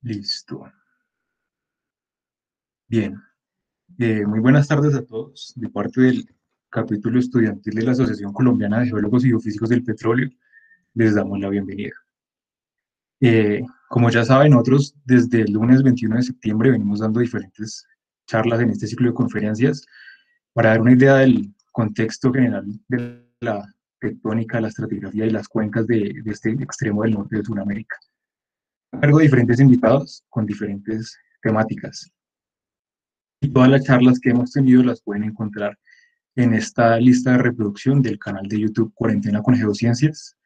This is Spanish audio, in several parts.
Listo. Bien. Muy buenas tardes a todos. De parte del capítulo estudiantil de la Asociación Colombiana de Geólogos y Geofísicos del Petróleo, les damos la bienvenida. Como ya saben, nosotros desde el lunes 21 de septiembre venimos dando diferentes charlas en este ciclo de conferencias para dar una idea del contexto general de la tectónica, la estratigrafía y las cuencas de este extremo del norte de Sudamérica. A cargo de diferentes invitados con diferentes temáticas. Y todas las charlas que hemos tenido las pueden encontrar en esta lista de reproducción del canal de YouTube Cuarentena con Geociencias,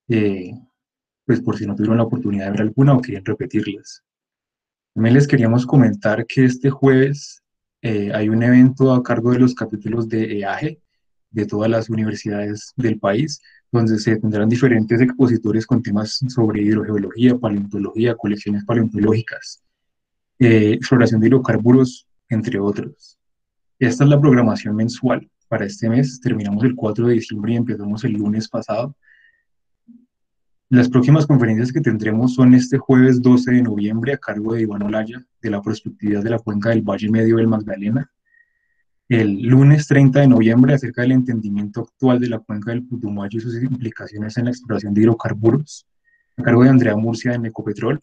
pues por si no tuvieron la oportunidad de ver alguna o quieren repetirlas. También les queríamos comentar que este jueves hay un evento a cargo de los capítulos de EAGE, de todas las universidades del país, donde se tendrán diferentes expositores con temas sobre hidrogeología, paleontología, colecciones paleontológicas, exploración de hidrocarburos, entre otros. Esta es la programación mensual para este mes. Terminamos el 4 de diciembre y empezamos el lunes pasado. Las próximas conferencias que tendremos son este jueves 12 de noviembre a cargo de Iván Olaya, de la prospectividad de la cuenca del Valle Medio del Magdalena. El lunes 30 de noviembre acerca del entendimiento actual de la cuenca del Putumayo y sus implicaciones en la exploración de hidrocarburos, a cargo de Andrea Murcia de Mecopetrol.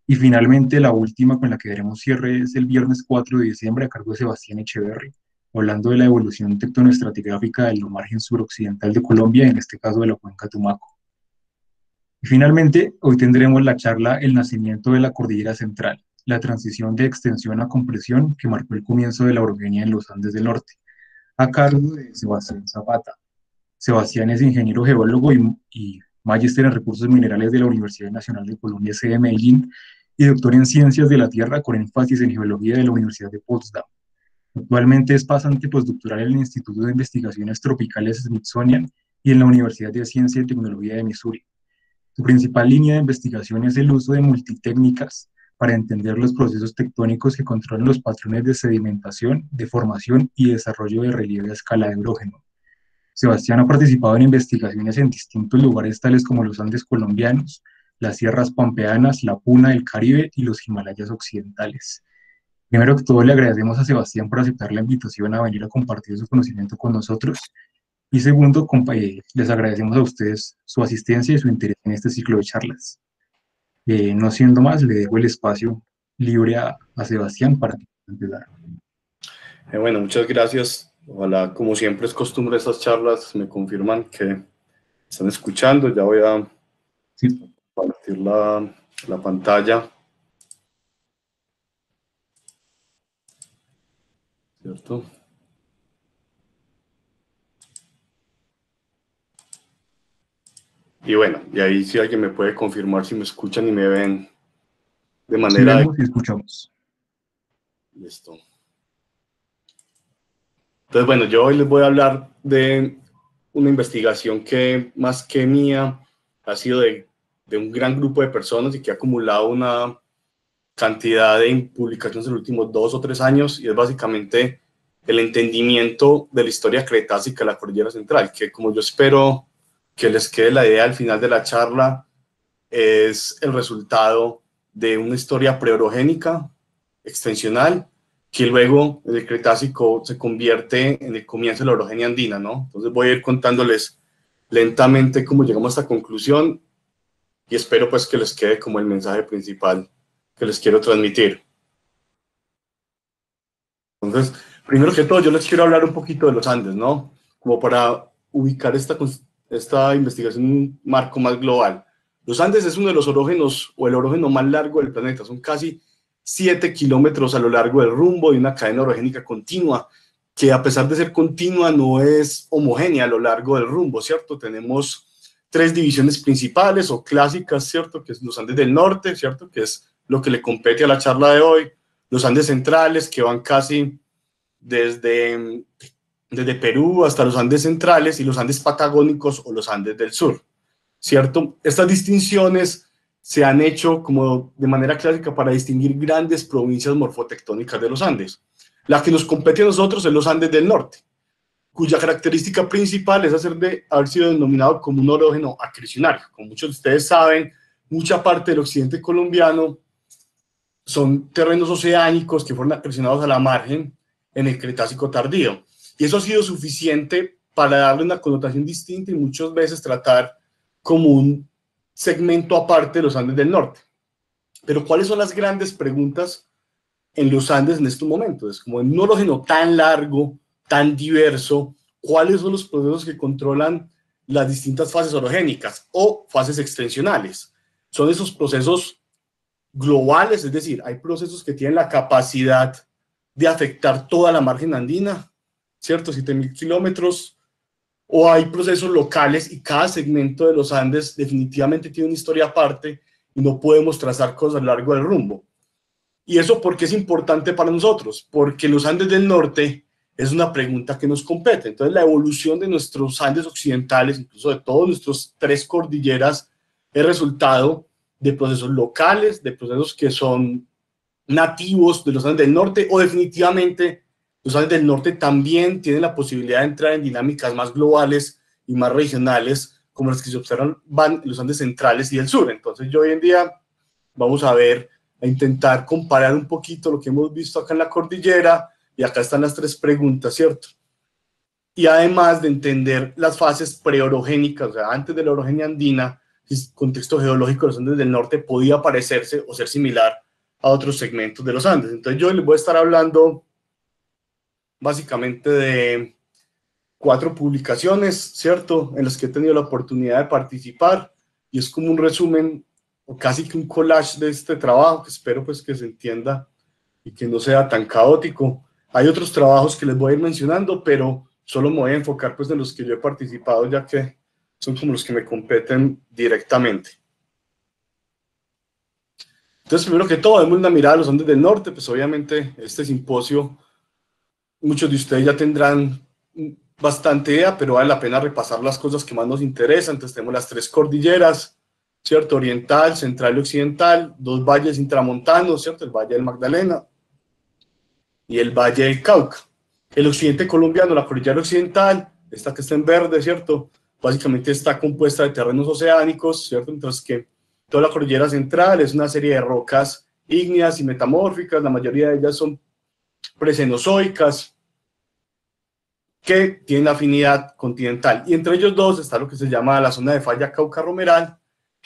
Y finalmente la última con la que daremos cierre es el viernes 4 de diciembre a cargo de Sebastián Echeverry, hablando de la evolución tectonoestratigráfica del margen suroccidental de Colombia, en este caso de la cuenca Tumaco. Y finalmente, hoy tendremos la charla El nacimiento de la cordillera central, la transición de extensión a compresión que marcó el comienzo de la orogenia en los Andes del Norte, a cargo de Sebastián Zapata. Sebastián es ingeniero geólogo y magíster en recursos minerales de la Universidad Nacional de Colombia, sede de Medellín, y doctor en ciencias de la tierra con énfasis en geología de la Universidad de Potsdam. Actualmente es pasante postdoctoral en el Instituto de Investigaciones Tropicales Smithsonian y en la Universidad de Ciencia y Tecnología de Missouri. Su principal línea de investigación es el uso de multitécnicas para entender los procesos tectónicos que controlan los patrones de sedimentación, deformación y desarrollo de relieve a escala de hidrógeno. Sebastián ha participado en investigaciones en distintos lugares tales como los Andes colombianos, las sierras pampeanas, la Puna del Caribe y los Himalayas occidentales. Primero que todo, le agradecemos a Sebastián por aceptar la invitación a venir a compartir su conocimiento con nosotros. Y segundo, les agradecemos a ustedes su asistencia y su interés en este ciclo de charlas. No siendo más, le dejo el espacio libre a Sebastián para empezar. Bueno, muchas gracias. Ojalá, como siempre es costumbre, estas charlas me confirman que están escuchando. Ya voy a compartir la pantalla. ¿Cierto? Y bueno, y ahí si alguien me puede confirmar si me escuchan y me ven de manera... Sí, vemos y escuchamos. Listo. Entonces, bueno, yo hoy les voy a hablar de una investigación que, más que mía, ha sido de un gran grupo de personas y que ha acumulado una cantidad de publicaciones en los últimos 2 o 3 años, y es básicamente el entendimiento de la historia cretácica de la cordillera central, que como yo espero que les quede la idea al final de la charla, es el resultado de una historia preorogénica, extensional, que luego en el Cretácico se convierte en el comienzo de la orogenia andina, ¿no? Entonces voy a ir contándoles lentamente cómo llegamos a esta conclusión y espero pues que les quede como el mensaje principal que les quiero transmitir. Entonces, primero que todo, yo les quiero hablar un poquito de los Andes, ¿no? Como para ubicar esta investigación en un marco más global. Los Andes es uno de los orógenos, o el orógeno más largo del planeta. Son casi 7 kilómetros a lo largo del rumbo de una cadena orogénica continua, que a pesar de ser continua no es homogénea a lo largo del rumbo, ¿cierto? Tenemos 3 divisiones principales o clásicas, ¿cierto? Que es los Andes del norte, ¿cierto? Que es lo que le compete a la charla de hoy. Los Andes centrales, que van casi desde Perú hasta los Andes centrales, y los Andes patagónicos o los Andes del sur, ¿cierto? Estas distinciones se han hecho como de manera clásica para distinguir grandes provincias morfotectónicas de los Andes. La que nos compete a nosotros es los Andes del norte, cuya característica principal es haber sido denominado como un orógeno acrecionario. Como muchos de ustedes saben, mucha parte del occidente colombiano son terrenos oceánicos que fueron acrecionados a la margen en el Cretácico tardío. Y eso ha sido suficiente para darle una connotación distinta y muchas veces tratar como un segmento aparte de los Andes del norte. Pero ¿cuáles son las grandes preguntas en los Andes en estos momentos? Es como en un orógeno tan largo, tan diverso, ¿cuáles son los procesos que controlan las distintas fases orogénicas o fases extensionales? Son esos procesos globales, es decir, hay procesos que tienen la capacidad de afectar toda la margen andina, ¿cierto? 7.000 kilómetros, o hay procesos locales y cada segmento de los Andes definitivamente tiene una historia aparte y no podemos trazar cosas a lo largo del rumbo. ¿Y eso por qué es importante para nosotros? Porque los Andes del norte es una pregunta que nos compete. Entonces, la evolución de nuestros Andes occidentales, incluso de todos nuestros 3 cordilleras, es resultado de procesos locales, de procesos que son nativos de los Andes del norte, o definitivamente los Andes del norte también tienen la posibilidad de entrar en dinámicas más globales y más regionales, como las que se observan en los Andes centrales y del sur. Entonces, yo hoy en día vamos a ver, a intentar comparar un poquito lo que hemos visto acá en la cordillera, y acá están las 3 preguntas, ¿cierto? Y además de entender las fases preorogénicas, o sea, antes de la orogenia andina, el contexto geológico de los Andes del norte podía parecerse o ser similar a otros segmentos de los Andes. Entonces yo les voy a estar hablando básicamente de 4 publicaciones, ¿cierto?, en las que he tenido la oportunidad de participar, y es como un resumen o casi que un collage de este trabajo, que espero pues que se entienda y que no sea tan caótico. Hay otros trabajos que les voy a ir mencionando, pero solo me voy a enfocar pues en los que yo he participado, ya que son como los que me competen directamente. Entonces, primero que todo, demos una mirada a los Andes del norte. Pues obviamente este simposio, muchos de ustedes ya tendrán bastante idea, pero vale la pena repasar las cosas que más nos interesan. Entonces tenemos las 3 cordilleras, ¿cierto? Oriental, central y occidental, 2 valles intramontanos, ¿cierto? El Valle del Magdalena y el Valle del Cauca. El occidente colombiano, la cordillera occidental, esta que está en verde, ¿cierto? Básicamente está compuesta de terrenos oceánicos, ¿cierto? Mientras que toda la cordillera central es una serie de rocas ígneas y metamórficas, la mayoría de ellas son precenozoicas, que tienen afinidad continental. Y entre ellos dos está lo que se llama la zona de falla Cauca-Romeral,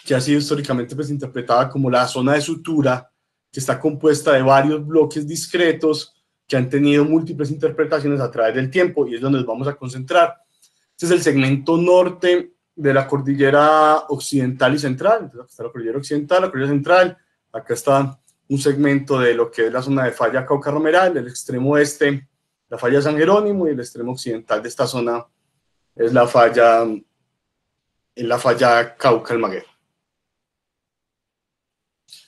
que ha sido históricamente pues interpretada como la zona de sutura, que está compuesta de varios bloques discretos que han tenido múltiples interpretaciones a través del tiempo, y es donde nos vamos a concentrar. Este es el segmento norte de la cordillera occidental y central. Entonces, acá está la cordillera occidental, la cordillera central, acá está un segmento de lo que es la zona de falla Cauca-Romeral, el extremo este, la falla San Jerónimo, y el extremo occidental de esta zona es la falla Cauca-Almaguer.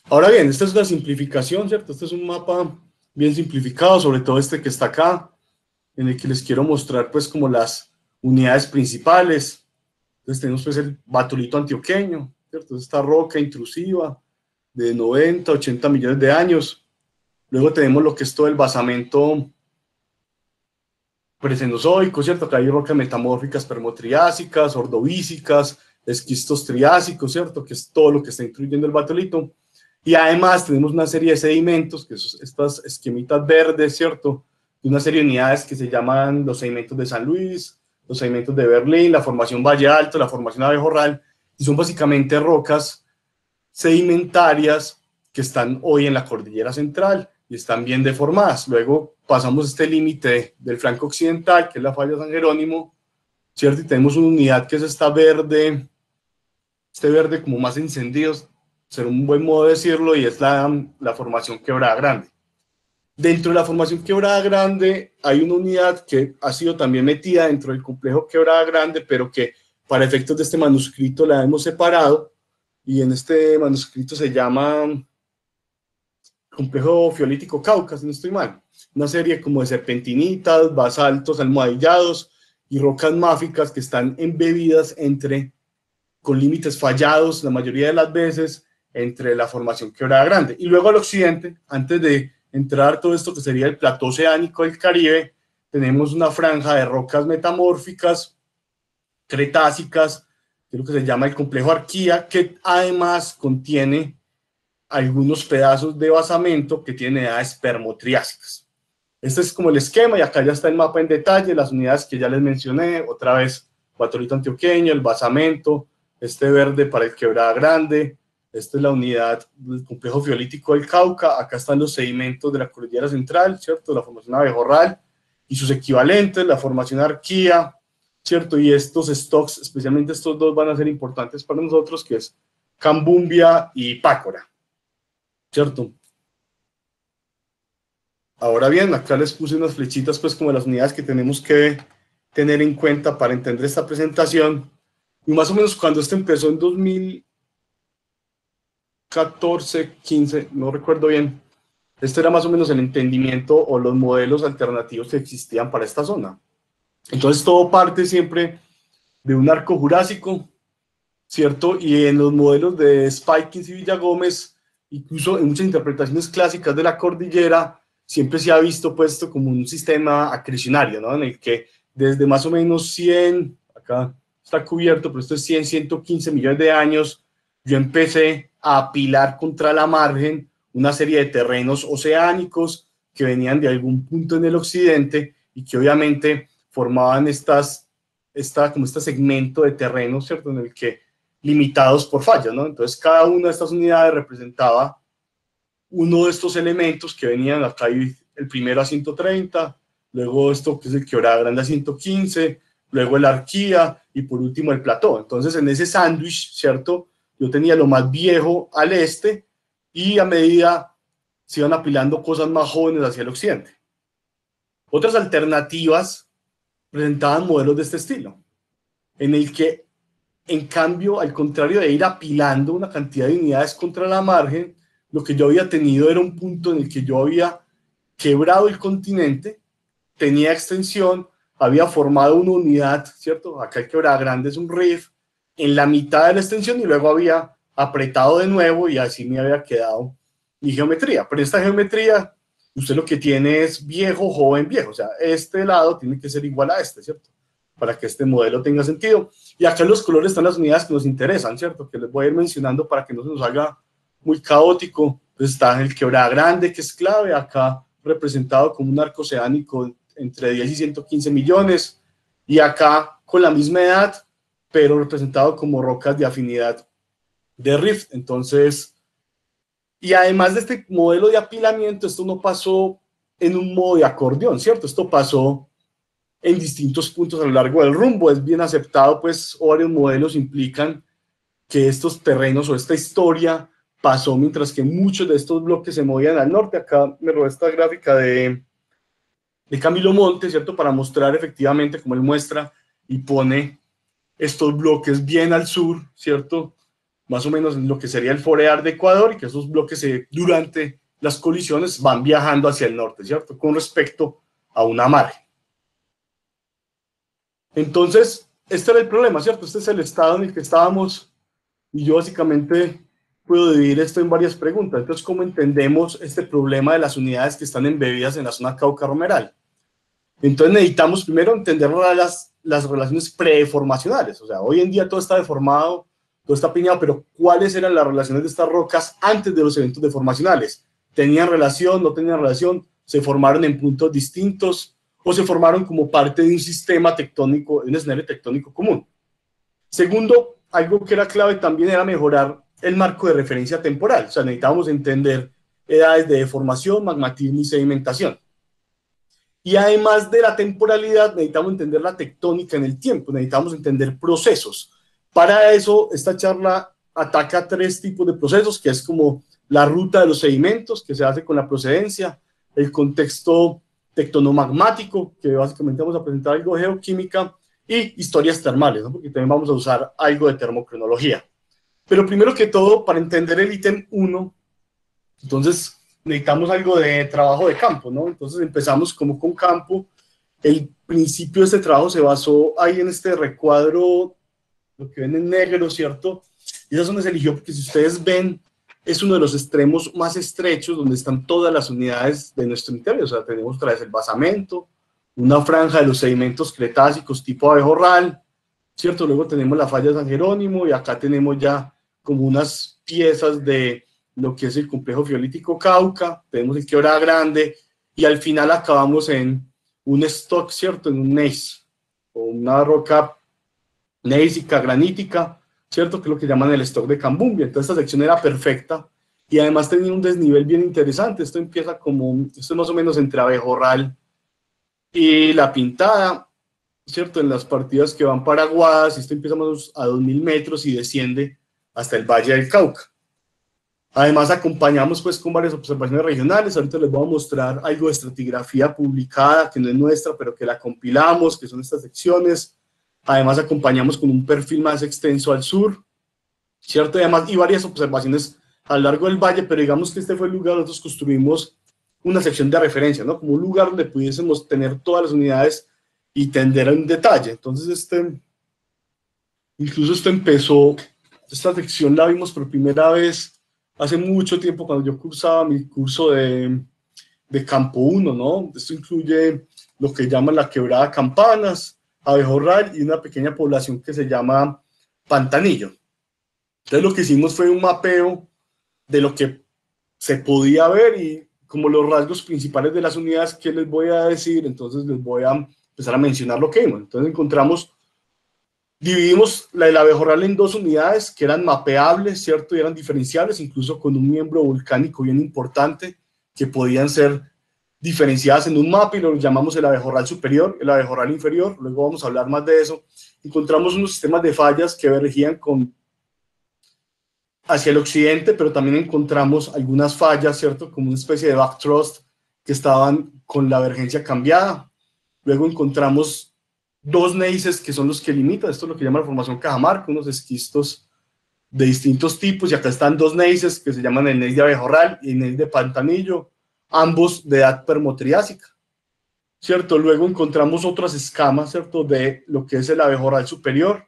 Ahora bien, esta es una simplificación, ¿cierto? Este es un mapa bien simplificado, sobre todo este que está acá, en el que les quiero mostrar pues como las unidades principales. Entonces tenemos pues el batolito antioqueño, ¿cierto? Esta roca intrusiva de 90, 80 millones de años. Luego tenemos lo que es todo el basamento precenozoico, ¿cierto? Acá hay rocas metamórficas permotriásicas, ordovícicas, esquistos triásicos, ¿cierto? Que es todo lo que está incluyendo el batolito. Y además tenemos una serie de sedimentos, que son estas esquemitas verdes, ¿cierto? Y una serie de unidades que se llaman los sedimentos de San Luis, los sedimentos de Berlín, la formación Valle Alto, la formación Abejorral, y son básicamente rocas sedimentarias que están hoy en la cordillera central y están bien deformadas. Luego pasamos este límite del flanco occidental, que es la falla San Jerónimo, ¿cierto? Y tenemos una unidad que es esta verde, este verde como más encendido, será un buen modo de decirlo, y es la formación Quebrada Grande. Dentro de la formación Quebrada Grande hay una unidad que ha sido también metida dentro del complejo Quebrada Grande, pero que para efectos de este manuscrito la hemos separado, y en este manuscrito se llama Complejo Fiolítico Cauca, si no estoy mal. Una serie como de serpentinitas, basaltos almohadillados y rocas máficas que están embebidas con límites fallados la mayoría de las veces, entre la formación Quebrada Grande. Y luego al occidente, antes de entrar todo esto que sería el plató oceánico del Caribe, tenemos una franja de rocas metamórficas, cretácicas, que es lo que se llama el complejo Arquía, que además contiene algunos pedazos de basamento que tienen edades permotriásicas. Este es como el esquema, y acá ya está el mapa en detalle, las unidades que ya les mencioné, otra vez Cuatrito Antioqueño, el basamento, este verde para el Quebrada Grande, esta es la unidad del complejo fiolítico del Cauca, acá están los sedimentos de la cordillera central, ¿cierto? La formación abejorral y sus equivalentes, la formación arquía, ¿cierto? Y estos stocks, especialmente estos dos, van a ser importantes para nosotros, que es Cambumbia y Pácora, ¿cierto? Ahora bien, acá les puse unas flechitas, pues, como las unidades que tenemos que tener en cuenta para entender esta presentación. Y más o menos cuando esto empezó en 2014, 15, no recuerdo bien, este era más o menos el entendimiento o los modelos alternativos que existían para esta zona. Entonces todo parte siempre de un arco jurásico, ¿cierto? Y en los modelos de Spikins y Villagómez, incluso en muchas interpretaciones clásicas de la cordillera, siempre se ha visto puesto como un sistema acrecionario, ¿no? En el que desde más o menos 100, acá está cubierto, pero esto es 100, 115 millones de años, yo empecé a apilar contra la margen una serie de terrenos oceánicos que venían de algún punto en el occidente y que obviamente formaban como este segmento de terreno, ¿cierto? En el que limitados por fallas, ¿no? Entonces cada una de estas unidades representaba uno de estos elementos que venían acá, el primero a 130, luego esto que es el Quebrada Grande a 115, luego el Arquía y por último el Plató. Entonces en ese sándwich, ¿cierto? Yo tenía lo más viejo al este y a medida se iban apilando cosas más jóvenes hacia el occidente. Otras alternativas presentaban modelos de este estilo, en el que, en cambio, al contrario de ir apilando una cantidad de unidades contra la margen, lo que yo había tenido era un punto en el que yo había quebrado el continente, tenía extensión, había formado una unidad, ¿cierto? Acá el Quebrada Grande es un rift, en la mitad de la extensión y luego había apretado de nuevo y así me había quedado mi geometría. Pero esta geometría, usted lo que tiene es viejo, joven, viejo. O sea, este lado tiene que ser igual a este, ¿cierto? Para que este modelo tenga sentido. Y acá en los colores están las unidades que nos interesan, ¿cierto? Que les voy a ir mencionando para que no se nos haga muy caótico. Entonces está el Quebrada Grande, que es clave, acá representado como un arco oceánico entre 10 y 115 millones, y acá con la misma edad, pero representado como rocas de afinidad de rift. Entonces, y además de este modelo de apilamiento, esto no pasó en un modo de acordeón, ¿cierto? Esto pasó en distintos puntos a lo largo del rumbo. Es bien aceptado, pues, o varios modelos implican que estos terrenos o esta historia pasó mientras que muchos de estos bloques se movían al norte. Acá me robé esta gráfica de Camilo Montes, ¿cierto? Para mostrar efectivamente, como él muestra y pone estos bloques bien al sur, ¿cierto? Más o menos en lo que sería el forear de Ecuador, y que esos bloques durante las colisiones van viajando hacia el norte, ¿cierto? Con respecto a una margen. Entonces, este era el problema, ¿cierto? Este es el estado en el que estábamos, y yo básicamente puedo dividir esto en varias preguntas. Entonces, ¿cómo entendemos este problema de las unidades que están embebidas en la zona Cauca-Romeral? Entonces necesitamos primero entender las relaciones preformacionales. O sea, hoy en día todo está deformado, todo está piñado, pero ¿cuáles eran las relaciones de estas rocas antes de los eventos deformacionales? ¿Tenían relación? ¿No tenían relación? ¿Se formaron en puntos distintos? ¿O se formaron como parte de un sistema tectónico, de un escenario tectónico común? Segundo, algo que era clave también era mejorar el marco de referencia temporal. O sea, necesitábamos entender edades de deformación, magmatismo y sedimentación. Y además de la temporalidad, necesitamos entender la tectónica en el tiempo, necesitamos entender procesos. Para eso, esta charla ataca 3 tipos de procesos, que es como la ruta de los sedimentos, que se hace con la procedencia, el contexto tectonomagmático, que básicamente vamos a presentar algo de geoquímica, y historias termales, ¿no? Porque también vamos a usar algo de termocronología. Pero primero que todo, para entender el ítem 1, entonces necesitamos algo de trabajo de campo, ¿no? Entonces empezamos como con campo. El principio de este trabajo se basó ahí en este recuadro, lo que ven en negro, ¿cierto? Y esa zona se eligió porque, si ustedes ven, es uno de los extremos más estrechos donde están todas las unidades de nuestro interior. O sea, tenemos otra vez el basamento, una franja de los sedimentos cretácicos tipo abejorral, ¿cierto? Luego tenemos la falla de San Jerónimo y acá tenemos ya como unas piezas de lo que es el complejo fiolítico Cauca, tenemos el Quebrada Grande, y al final acabamos en un stock, ¿cierto? En un gneiss, o una roca gneisica, granítica, ¿cierto? Que es lo que llaman el stock de Cambumbia. Entonces esta sección era perfecta, y además tenía un desnivel bien interesante. Esto empieza como, esto es más o menos entre Abejorral y La Pintada, ¿cierto? En las partidas que van para Aguadas, esto empieza más o menos a 2000 metros y desciende hasta el Valle del Cauca. Además acompañamos pues con varias observaciones regionales. Ahorita les voy a mostrar algo de estratigrafía publicada que no es nuestra, pero que la compilamos, que son estas secciones. Además acompañamos con un perfil más extenso al sur, ¿cierto? Y además y varias observaciones a lo largo del valle, pero digamos que este fue el lugar donde nosotros construimos una sección de referencia, ¿no? Como un lugar donde pudiésemos tener todas las unidades y tender en detalle. Entonces incluso esto empezó, esta sección la vimos por primera vez hace mucho tiempo cuando yo cursaba mi curso de Campo 1, ¿no? Esto incluye lo que llaman la Quebrada Campanas, Abejorral y una pequeña población que se llama Pantanillo. Entonces lo que hicimos fue un mapeo de lo que se podía ver y como los rasgos principales de las unidades que les voy a decir, entonces les voy a empezar a mencionar lo que vimos. Entonces dividimos el Abejorral en dos unidades que eran mapeables, ¿cierto? Y eran diferenciables, incluso con un miembro volcánico bien importante, que podían ser diferenciadas en un mapa y lo llamamos el Abejorral superior, el Abejorral inferior. Luego vamos a hablar más de eso. Encontramos unos sistemas de fallas que vergían hacia el occidente, pero también encontramos algunas fallas, ¿cierto? Como una especie de backthrust que estaban con la vergencia cambiada. Luego encontramos dos gneisses que son los que limitan, esto es lo que llama la formación Cajamarca, unos esquistos de distintos tipos, y acá están dos gneisses que se llaman el gneiss de Abejorral y el gneiss de Pantanillo, ambos de edad permotriásica, ¿cierto? Luego encontramos otras escamas, ¿cierto? De lo que es el Abejorral superior,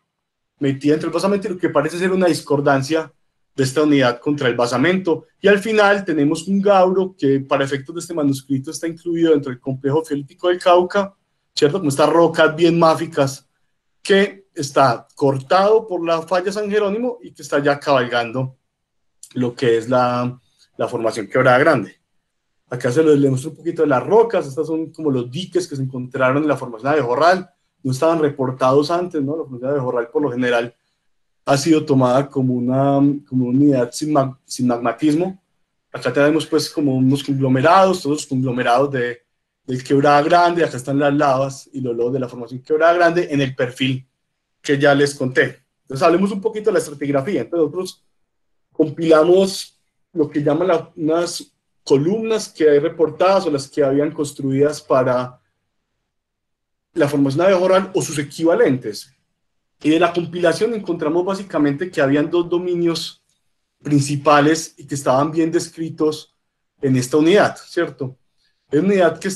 metida entre el basamento y lo que parece ser una discordancia de esta unidad contra el basamento, y al final tenemos un gauro que para efectos de este manuscrito está incluido dentro del complejo fiolítico del Cauca, ¿cierto? Como estas rocas bien máficas que está cortado por la falla San Jerónimo y que está ya cabalgando lo que es la formación Quebrada Grande. Acá se les muestro un poquito de las rocas. Estas son como los diques que se encontraron en la formación de Abejorral. No estaban reportados antes, ¿no? La formación de Abejorral por lo general ha sido tomada como una unidad sin magmatismo. Acá tenemos pues como unos conglomerados, todos los conglomerados del Quebrada Grande. Acá están las lavas y los lodos de la formación Quebrada Grande en el perfil que ya les conté. Entonces hablemos un poquito de la estratigrafía. Entonces nosotros compilamos lo que llaman unas columnas que hay reportadas o las que habían construidas para la formación de Abejorral o sus equivalentes. Y de la compilación encontramos básicamente que habían dos dominios principales y que estaban bien descritos en esta unidad, ¿cierto? Es una unidad que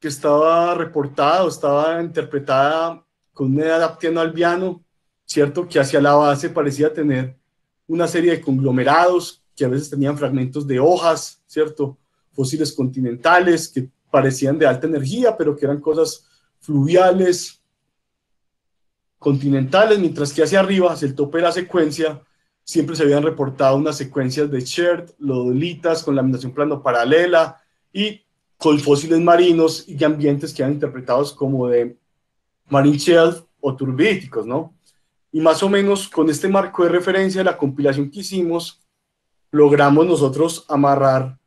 estaba reportada o estaba interpretada con una edad aptiano-albiano, ¿cierto? Que hacia la base parecía tener una serie de conglomerados que a veces tenían fragmentos de hojas, ¿cierto? Fósiles continentales que parecían de alta energía, pero que eran cosas fluviales, continentales, mientras que hacia arriba, hacia el tope de la secuencia, siempre se habían reportado unas secuencias de scherst, lodolitas con laminación plano paralela y con fósiles marinos y ambientes que eran interpretados como de marine shelf o turbíticos, ¿no? Y más o menos con este marco de referencia, la compilación que hicimos, logramos nosotros amarrar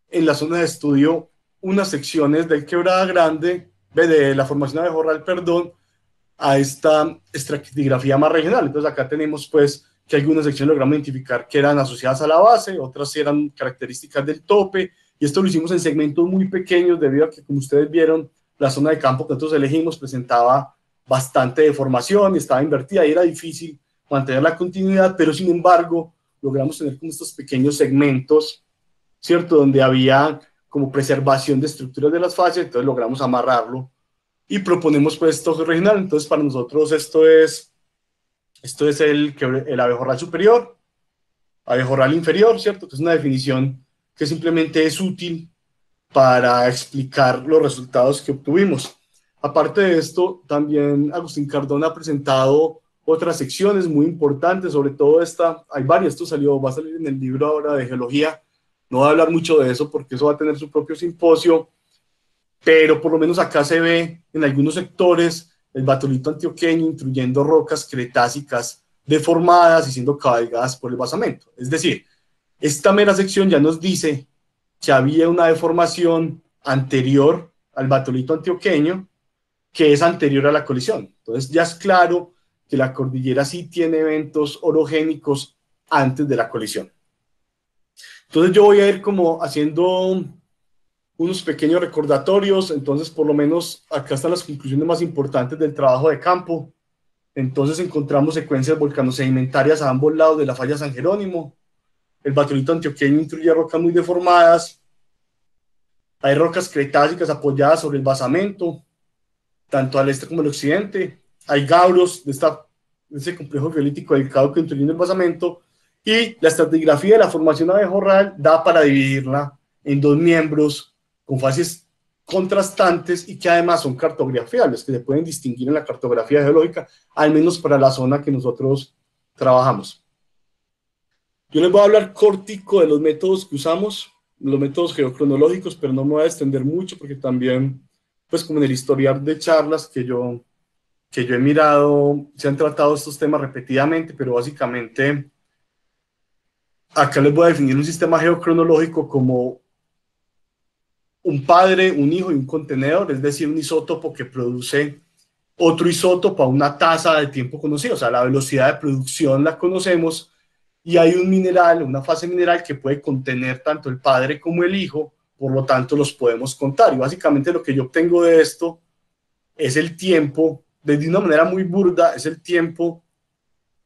en la zona de estudio unas secciones del Quebrada Grande, de la formación de Abejorral, perdón, a esta estratigrafía más regional. Entonces acá tenemos pues que algunas secciones logramos identificar que eran asociadas a la base, otras eran características del tope, y esto lo hicimos en segmentos muy pequeños debido a que, como ustedes vieron, la zona de campo que nosotros elegimos presentaba bastante deformación y estaba invertida y era difícil mantener la continuidad, pero sin embargo logramos tener como estos pequeños segmentos, ¿cierto? Donde había como preservación de estructuras de las fases, entonces logramos amarrarlo y proponemos pues esto regional. Entonces para nosotros esto es el abejorral superior, abejorral inferior, ¿cierto? Que es una definición que simplemente es útil para explicar los resultados que obtuvimos. Aparte de esto, también Agustín Cardona ha presentado otras secciones muy importantes, sobre todo esta, hay varias, esto salió, va a salir en el libro ahora de geología, no voy a hablar mucho de eso porque eso va a tener su propio simposio, pero por lo menos acá se ve en algunos sectores el batolito antioqueño intuyendo rocas cretácicas deformadas y siendo cabalgadas por el basamento. Es decir, esta mera sección ya nos dice que había una deformación anterior al batolito antioqueño que es anterior a la colisión. Entonces ya es claro que la cordillera sí tiene eventos orogénicos antes de la colisión. Entonces yo voy a ir como haciendo unos pequeños recordatorios, entonces por lo menos acá están las conclusiones más importantes del trabajo de campo. Entonces encontramos secuencias volcanosedimentarias a ambos lados de la falla San Jerónimo. El batolito antioqueño incluye rocas muy deformadas. Hay rocas cretácicas apoyadas sobre el basamento, tanto al este como al occidente. Hay gauros de ese complejo geolítico dedicado que incluye el basamento. Y la estratigrafía de la formación abejorral da para dividirla en dos miembros con fases contrastantes y que además son cartografiables, que se pueden distinguir en la cartografía geológica, al menos para la zona que nosotros trabajamos. Yo les voy a hablar cortico de los métodos que usamos, los métodos geocronológicos, pero no me voy a extender mucho porque también, pues como en el historial de charlas que yo he mirado, se han tratado estos temas repetidamente, pero básicamente acá les voy a definir un sistema geocronológico como un padre, un hijo y un contenedor, es decir, un isótopo que produce otro isótopo a una tasa de tiempo conocida, o sea, la velocidad de producción la conocemos, y hay un mineral, una fase mineral que puede contener tanto el padre como el hijo, por lo tanto los podemos contar, y básicamente lo que yo obtengo de esto es el tiempo, de una manera muy burda, es el tiempo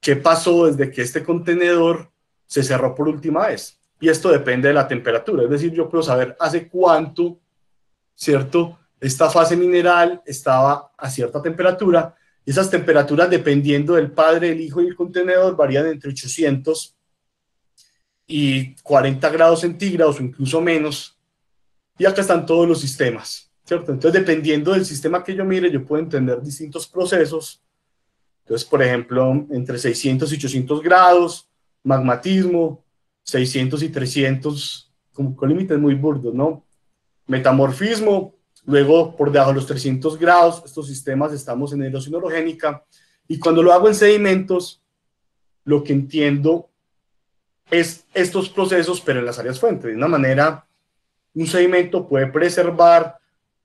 que pasó desde que este contenedor se cerró por última vez. Y esto depende de la temperatura, es decir, yo puedo saber hace cuánto, ¿cierto? Esta fase mineral estaba a cierta temperatura, y esas temperaturas, dependiendo del padre, el hijo y el contenedor, varían entre 800 y 40 grados centígrados o incluso menos, y acá están todos los sistemas, ¿cierto? Entonces, dependiendo del sistema que yo mire, yo puedo entender distintos procesos. Entonces, por ejemplo, entre 600 y 800 grados, magmatismo, 600 y 300, con límites muy burdos, ¿no? Metamorfismo, luego por debajo de los 300 grados, estos sistemas estamos en erosión orogénica, y cuando lo hago en sedimentos, lo que entiendo es estos procesos, pero en las áreas fuentes. De una manera, un sedimento puede preservar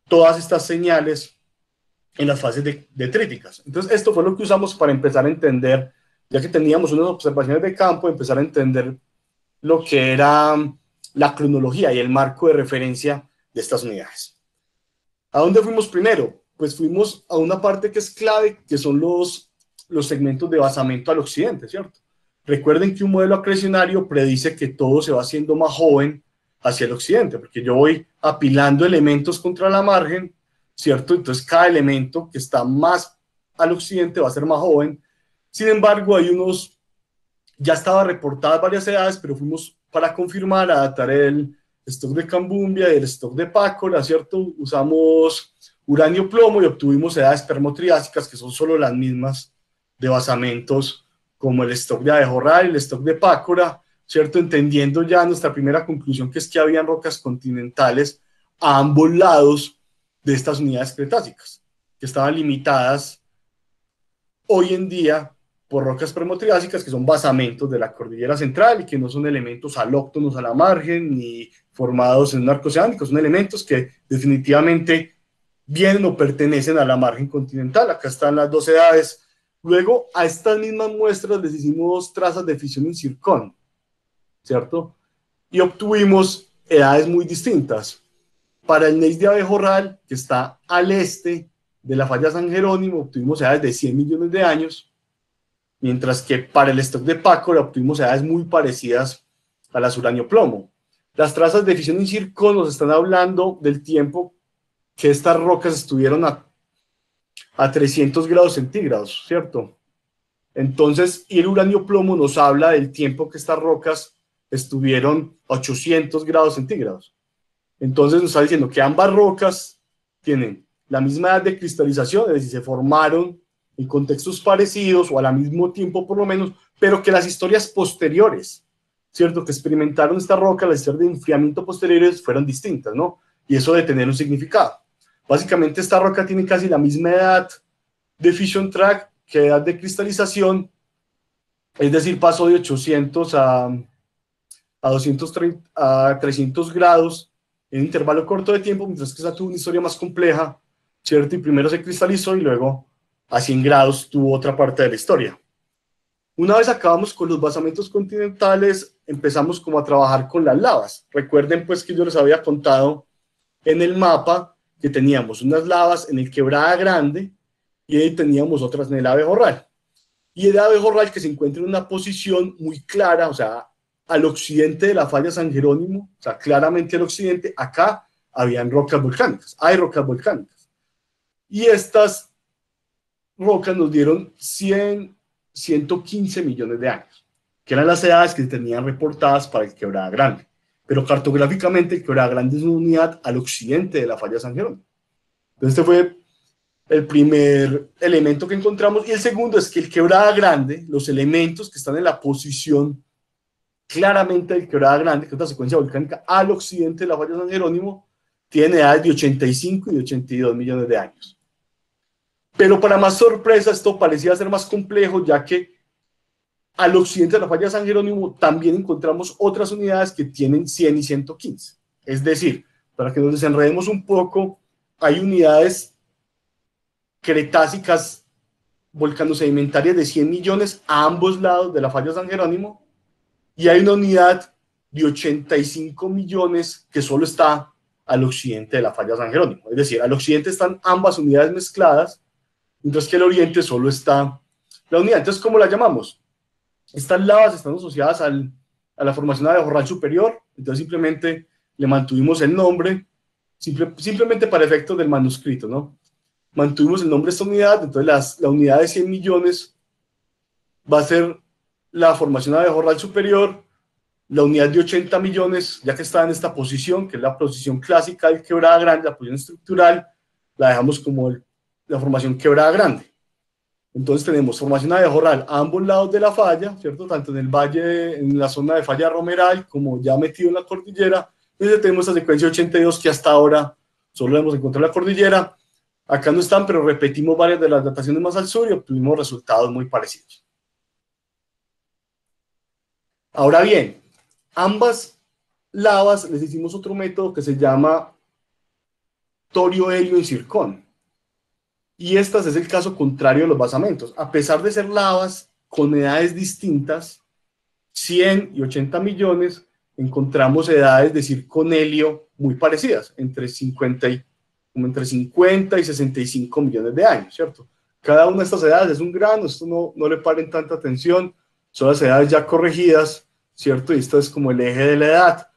todas estas señales en las fases detríticas. Entonces, esto fue lo que usamos para empezar a entender, ya que teníamos unas observaciones de campo, empezar a entender lo que era la cronología y el marco de referencia de estas unidades. ¿A dónde fuimos primero? Pues fuimos a una parte que es clave, que son los segmentos de basamento al occidente, ¿cierto? Recuerden que un modelo acrecionario predice que todo se va haciendo más joven hacia el occidente, porque yo voy apilando elementos contra la margen, ¿cierto? Entonces cada elemento que está más al occidente va a ser más joven. Sin embargo, ya estaba reportadas varias edades, pero fuimos para confirmar, a datar el stock de Cambumbia y el stock de Pácora, ¿cierto? Usamos uranio-plomo y obtuvimos edades permotriásicas que son solo las mismas de basamentos como el stock de Abejorral y el stock de Pácora, ¿cierto? Entendiendo ya nuestra primera conclusión, que es que habían rocas continentales a ambos lados de estas unidades cretácicas, que estaban limitadas hoy en día por rocas permotriásicas, que son basamentos de la cordillera central y que no son elementos alóctonos a la margen ni formados en un arco oceánico, son elementos que definitivamente vienen o pertenecen a la margen continental. Acá están las dos edades. Luego, a estas mismas muestras les hicimos trazas de fisión in zircón, ¿cierto? Y obtuvimos edades muy distintas. Para el gneiss de Abejorral, que está al este de la falla San Jerónimo, obtuvimos edades de 100 millones de años, mientras que para el stock de Pácora obtuvimos edades muy parecidas a las uranio-plomo. Las trazas de fisión in zircón nos están hablando del tiempo que estas rocas estuvieron a 300 grados centígrados, ¿cierto? Entonces, y el uranio-plomo nos habla del tiempo que estas rocas estuvieron a 800 grados centígrados. Entonces nos está diciendo que ambas rocas tienen la misma edad de cristalización, es decir, se formaron en contextos parecidos o al mismo tiempo por lo menos, pero que las historias posteriores, ¿cierto? Que experimentaron esta roca, las historias de enfriamiento posteriores fueron distintas, ¿no? Y eso debe tener un significado. Básicamente esta roca tiene casi la misma edad de fission track que edad de cristalización, es decir, pasó de 800 a 230, a 300 grados en un intervalo corto de tiempo, mientras que esa tuvo una historia más compleja, ¿cierto? Y primero se cristalizó y luego a 100 grados tuvo otra parte de la historia. Una vez acabamos con los basamentos continentales, empezamos como a trabajar con las lavas. Recuerden pues que yo les había contado en el mapa que teníamos unas lavas en el Quebrada Grande y ahí teníamos otras en el Abejorral. Y el Abejorral que se encuentra en una posición muy clara, o sea, al occidente de la falla San Jerónimo, o sea, claramente al occidente, acá habían rocas volcánicas, hay rocas volcánicas. Y estas rocas nos dieron 115 millones de años, que eran las edades que se tenían reportadas para el Quebrada Grande. Pero cartográficamente el Quebrada Grande es una unidad al occidente de la falla San Jerónimo. Entonces este fue el primer elemento que encontramos. Y el segundo es que el Quebrada Grande, los elementos que están en la posición claramente del Quebrada Grande, que es una secuencia volcánica al occidente de la falla San Jerónimo, tienen edades de 85 y de 82 millones de años. Pero para más sorpresa, esto parecía ser más complejo, ya que al occidente de la falla San Jerónimo también encontramos otras unidades que tienen 100 y 115. Es decir, para que nos desenredemos un poco, hay unidades cretácicas volcanosedimentarias de 100 millones a ambos lados de la falla San Jerónimo, y hay una unidad de 85 millones que solo está al occidente de la falla San Jerónimo. Es decir, al occidente están ambas unidades mezcladas, mientras que al oriente solo está la unidad. Entonces, ¿cómo la llamamos? Estas lavas están asociadas a la formación de Abejorral superior, entonces simplemente le mantuvimos el nombre, simplemente para efectos del manuscrito, ¿no? Mantuvimos el nombre de esta unidad, entonces la unidad de 100 millones va a ser la formación de Abejorral superior, la unidad de 80 millones, ya que está en esta posición, que es la posición clásica del Quebrada Grande, la posición estructural, la dejamos como la formación Quebrada Grande. Entonces tenemos formación de Abejorral a ambos lados de la falla, ¿cierto? Tanto en el valle, en la zona de falla Romeral, como ya metido en la cordillera. Entonces tenemos esta secuencia 82 que hasta ahora solo hemos encontrado en la cordillera. Acá no están, pero repetimos varias de las dataciones más al sur y obtuvimos resultados muy parecidos. Ahora bien, ambas lavas les hicimos otro método que se llama torio, helio y zircón. Y este es el caso contrario de los basamentos. A pesar de ser lavas con edades distintas, 100 y 80 millones, encontramos edades de zirconelio muy parecidas, entre 50 y 65 millones de años, ¿cierto? Cada una de estas edades es un grano, esto no le paren tanta atención, son las edades ya corregidas, ¿cierto? Y esto es como el eje de la edad,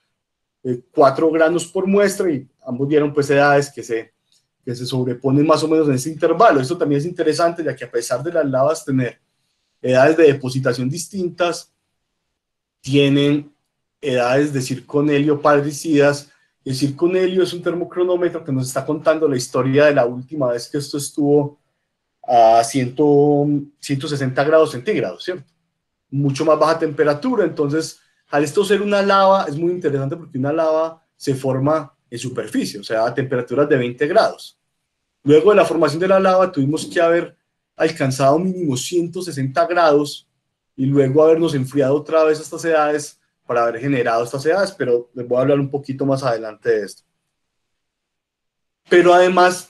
4 granos por muestra, y ambos dieron pues edades que se sobreponen más o menos en ese intervalo. Esto también es interesante, ya que a pesar de las lavas tener edades de depositación distintas, tienen edades de zirconelio parecidas. El zirconelio es un termocronómetro que nos está contando la historia de la última vez que esto estuvo a 160 grados centígrados, ¿cierto? Mucho más baja temperatura. Entonces, al esto ser una lava, es muy interesante porque una lava se forma en superficie, o sea, a temperaturas de 20 grados. Luego de la formación de la lava tuvimos que haber alcanzado mínimo 160 grados y luego habernos enfriado otra vez a estas edades para haber generado estas edades, pero les voy a hablar un poquito más adelante de esto. Pero además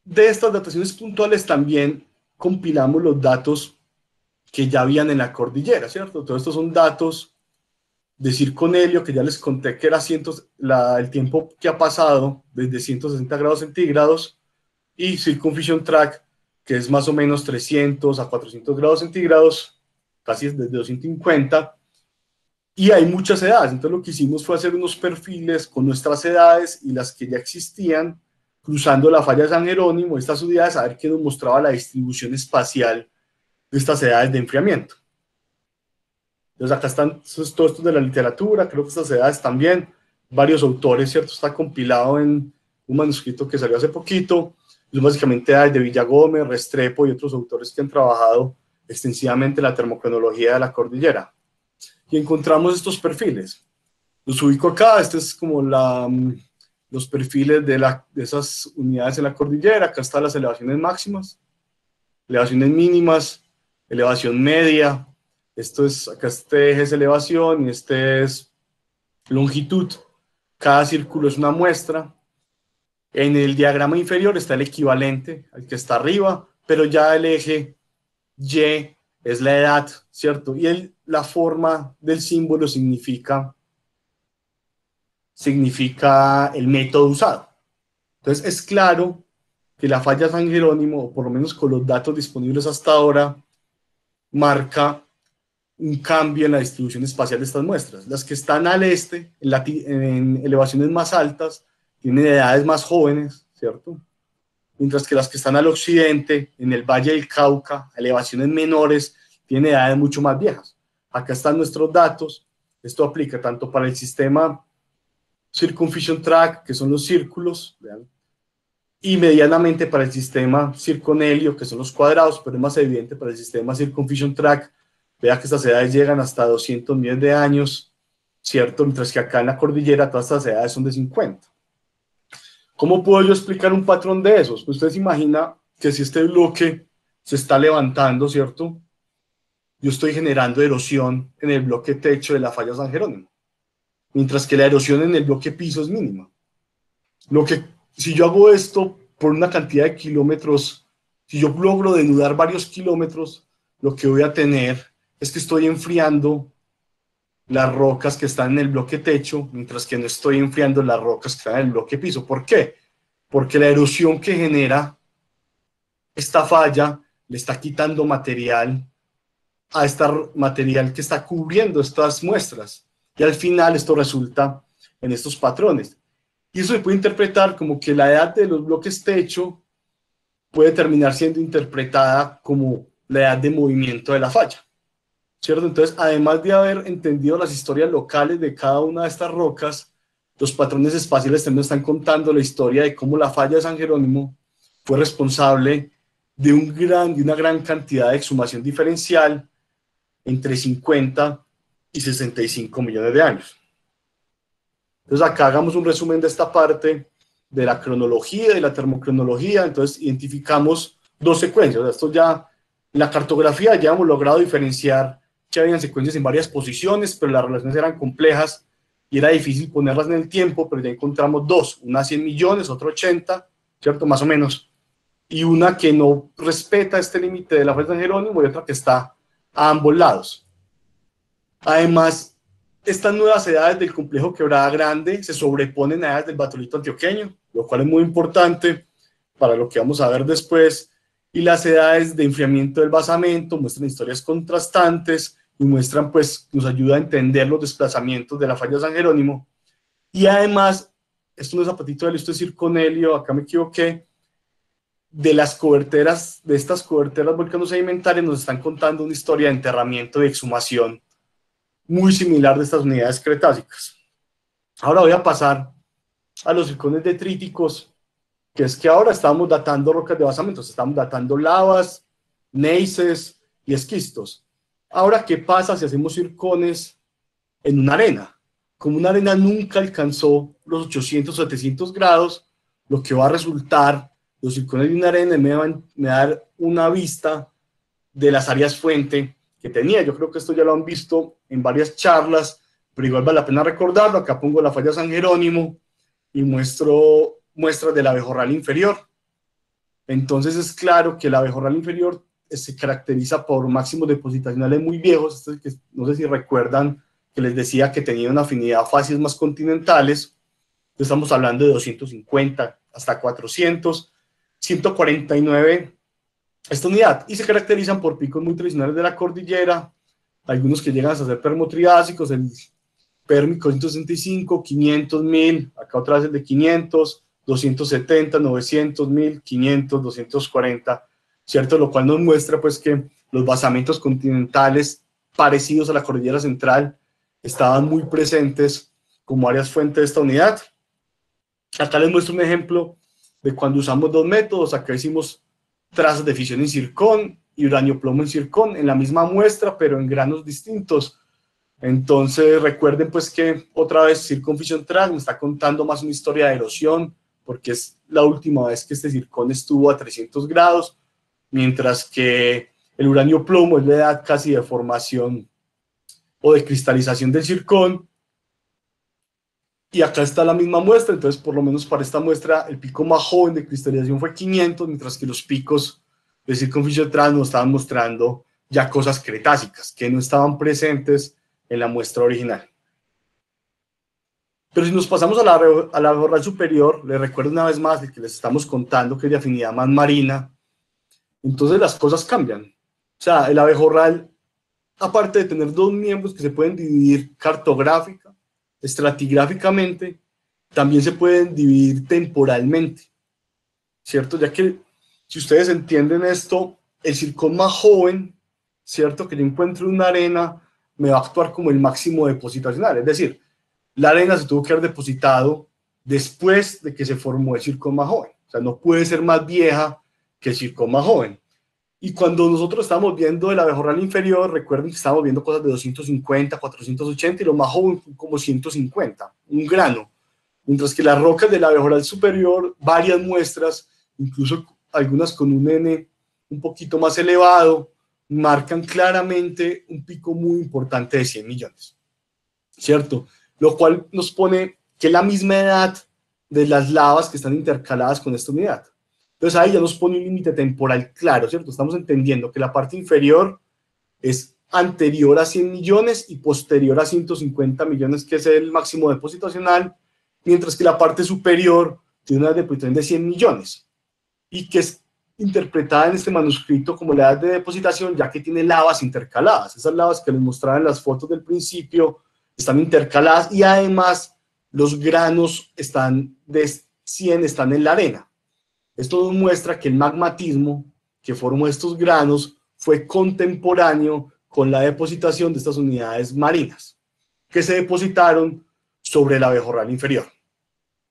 de estas dataciones puntuales, también compilamos los datos que ya habían en la cordillera, ¿cierto? Todos estos son datos de zirconelio, que ya les conté que era el tiempo que ha pasado desde 160 grados centígrados, y Circumfission Track, que es más o menos 300 a 400 grados centígrados, casi desde 250, y hay muchas edades. Entonces lo que hicimos fue hacer unos perfiles con nuestras edades y las que ya existían, cruzando la falla de San Jerónimo, estas unidades, a ver qué nos mostraba la distribución espacial de estas edades de enfriamiento. Entonces acá están todo esto de la literatura, creo que estas edades también, varios autores, ¿cierto? Está compilado en un manuscrito que salió hace poquito. Es básicamente de Villagómez, Restrepo y otros autores que han trabajado extensivamente la termocronología de la cordillera. Y encontramos estos perfiles. Los ubico acá, este es como los perfiles de esas unidades en la cordillera. Acá están las elevaciones máximas, elevaciones mínimas, elevación media. Acá este eje es elevación y este es longitud. Cada círculo es una muestra. En el diagrama inferior está el equivalente al que está arriba, pero ya el eje Y es la edad, ¿cierto? Y la forma del símbolo significa el método usado. Entonces es claro que la falla San Jerónimo, o por lo menos con los datos disponibles hasta ahora, marca un cambio en la distribución espacial de estas muestras. Las que están al este, en elevaciones más altas, tienen edades más jóvenes, ¿cierto? Mientras que las que están al occidente, en el Valle del Cauca, a elevaciones menores, tienen edades mucho más viejas. Acá están nuestros datos. Esto aplica tanto para el sistema Circumcision Tract, que son los círculos, ¿vean? Y medianamente para el sistema Circonelio, que son los cuadrados, pero es más evidente para el sistema Circumcision Tract. Vea que estas edades llegan hasta 200 millones de años, ¿cierto? Mientras que acá en la cordillera todas estas edades son de 50. ¿Cómo puedo yo explicar un patrón de esos? Pues usted se imagina que si este bloque se está levantando, ¿cierto? Yo estoy generando erosión en el bloque techo de la falla San Jerónimo, mientras que la erosión en el bloque piso es mínima. Si yo hago esto por una cantidad de kilómetros, si yo logro denudar varios kilómetros, lo que voy a tener es que estoy enfriando las rocas que están en el bloque techo, mientras que no estoy enfriando las rocas que están en el bloque piso. ¿Por qué? Porque la erosión que genera esta falla le está quitando material a este material que está cubriendo estas muestras. Y al final esto resulta en estos patrones. Y eso se puede interpretar como que la edad de los bloques techo puede terminar siendo interpretada como la edad de movimiento de la falla, ¿cierto? Entonces, además de haber entendido las historias locales de cada una de estas rocas, los patrones espaciales también están contando la historia de cómo la falla de San Jerónimo fue responsable de una gran cantidad de exhumación diferencial entre 50 y 65 millones de años. Entonces acá hagamos un resumen de esta parte de la cronología, de la termocronología. Entonces identificamos dos secuencias. Esto ya, en la cartografía ya hemos logrado diferenciar que habían secuencias en varias posiciones, pero las relaciones eran complejas y era difícil ponerlas en el tiempo, pero ya encontramos dos, una 100 millones, otra 80, ¿cierto? Más o menos. Y una que no respeta este límite de la falla de San Jerónimo y otra que está a ambos lados. Además, estas nuevas edades del complejo Quebrada Grande se sobreponen a edades del batolito antioqueño, lo cual es muy importante para lo que vamos a ver después. Y las edades de enfriamiento del basamento muestran historias contrastantes y muestran, pues, nos ayuda a entender los desplazamientos de la falla de San Jerónimo. Y además, esto no es zapatito de listo, es Circonelio, acá me equivoqué, de las coberteras, de estas coberteras volcano-sedimentarias nos están contando una historia de enterramiento y exhumación muy similar de estas unidades cretácicas. Ahora voy a pasar a los circones detríticos, que es que ahora estamos datando rocas de basamentos, estamos datando lavas, gneisses y esquistos. Ahora, ¿qué pasa si hacemos circones en una arena? Como una arena nunca alcanzó los 800 o 700 grados, lo que va a resultar, los circones de una arena me van a dar una vista de las áreas fuente que tenía. Yo creo que esto ya lo han visto en varias charlas, pero igual vale la pena recordarlo. Acá pongo la falla San Jerónimo y muestro muestras del abejorral inferior. Entonces es claro que el abejorral inferior se caracteriza por máximos depositacionales muy viejos. Esto es que, no sé si recuerdan que les decía que tenía una afinidad a facies más continentales. Entonces estamos hablando de 250 hasta 400, 149 esta unidad, y se caracterizan por picos muy tradicionales de la cordillera, algunos que llegan hasta ser permotriásicos, el pérmico 165, 500, 1000, acá otra vez el de 500, 270, 900, 1000, 500, 240, ¿cierto? Lo cual nos muestra pues que los basamentos continentales parecidos a la cordillera central estaban muy presentes como áreas fuente de esta unidad. Acá les muestro un ejemplo de cuando usamos dos métodos. Acá hicimos trazas de fisión en zircón y uranio plomo en zircón en la misma muestra, pero en granos distintos. Entonces recuerden pues que otra vez Zircon Fission Track me está contando más una historia de erosión, porque es la última vez que este zircón estuvo a 300 grados, mientras que el uranio plomo es la edad casi de formación o de cristalización del zircón. Y acá está la misma muestra, entonces por lo menos para esta muestra el pico más joven de cristalización fue 500, mientras que los picos de Zircon Fission Track nos estaban mostrando ya cosas cretácicas que no estaban presentes en la muestra original. Pero si nos pasamos a la abejorral superior, les recuerdo una vez más el que les estamos contando, que es de afinidad más marina, entonces las cosas cambian. O sea, el abejorral, aparte de tener dos miembros que se pueden dividir cartográfica, estratigráficamente, también se pueden dividir temporalmente, ¿cierto? Ya que si ustedes entienden esto, el zircón más joven, ¿cierto? Que yo encuentro en una arena, me va a actuar como el máximo depositacional, es decir, la arena se tuvo que haber depositado después de que se formó el zircón más joven, o sea, no puede ser más vieja que el zircón más joven. Y cuando nosotros estamos viendo el abejorral inferior, recuerden que estamos viendo cosas de 250, 480 y lo más joven como 150, un grano, mientras que las rocas del abejorral superior, varias muestras, incluso algunas con un N un poquito más elevado, marcan claramente un pico muy importante de 100 millones, ¿cierto? Lo cual nos pone que es la misma edad de las lavas que están intercaladas con esta unidad. Entonces ahí ya nos pone un límite temporal claro, ¿cierto? Estamos entendiendo que la parte inferior es anterior a 100 millones y posterior a 150 millones, que es el máximo depositacional, mientras que la parte superior tiene una depositación de 100 millones y que es interpretada en este manuscrito como la edad de depositación, ya que tiene lavas intercaladas. Esas lavas que les mostraba en las fotos del principio están intercaladas y además los granos están de 100 están en la arena. Esto nos muestra que el magmatismo que formó estos granos fue contemporáneo con la depositación de estas unidades marinas que se depositaron sobre el abejorral inferior.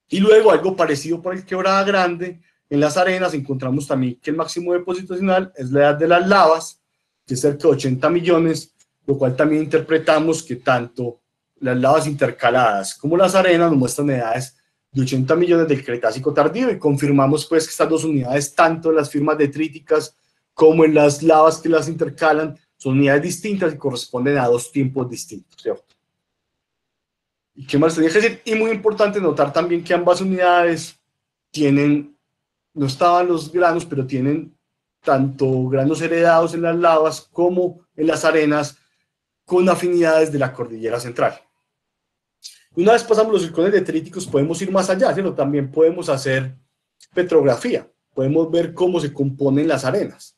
Y luego algo parecido para el Quebrada Grande. En las arenas encontramos también que el máximo depositacional es la edad de las lavas, que es cerca de 80 millones, lo cual también interpretamos que tanto las lavas intercaladas como las arenas nos muestran edades de 80 millones del Cretácico tardío, y confirmamos pues que estas dos unidades, tanto en las firmas detríticas como en las lavas que las intercalan, son unidades distintas y corresponden a dos tiempos distintos, ¿cierto? ¿Y qué más tenía que decir? Y muy importante notar también que ambas unidades tienen, no estaban los granos, pero tienen tanto granos heredados en las lavas como en las arenas con afinidades de la cordillera central. Una vez pasamos los zircones detríticos, podemos ir más allá, ¿cierto? También podemos hacer petrografía, podemos ver cómo se componen las arenas.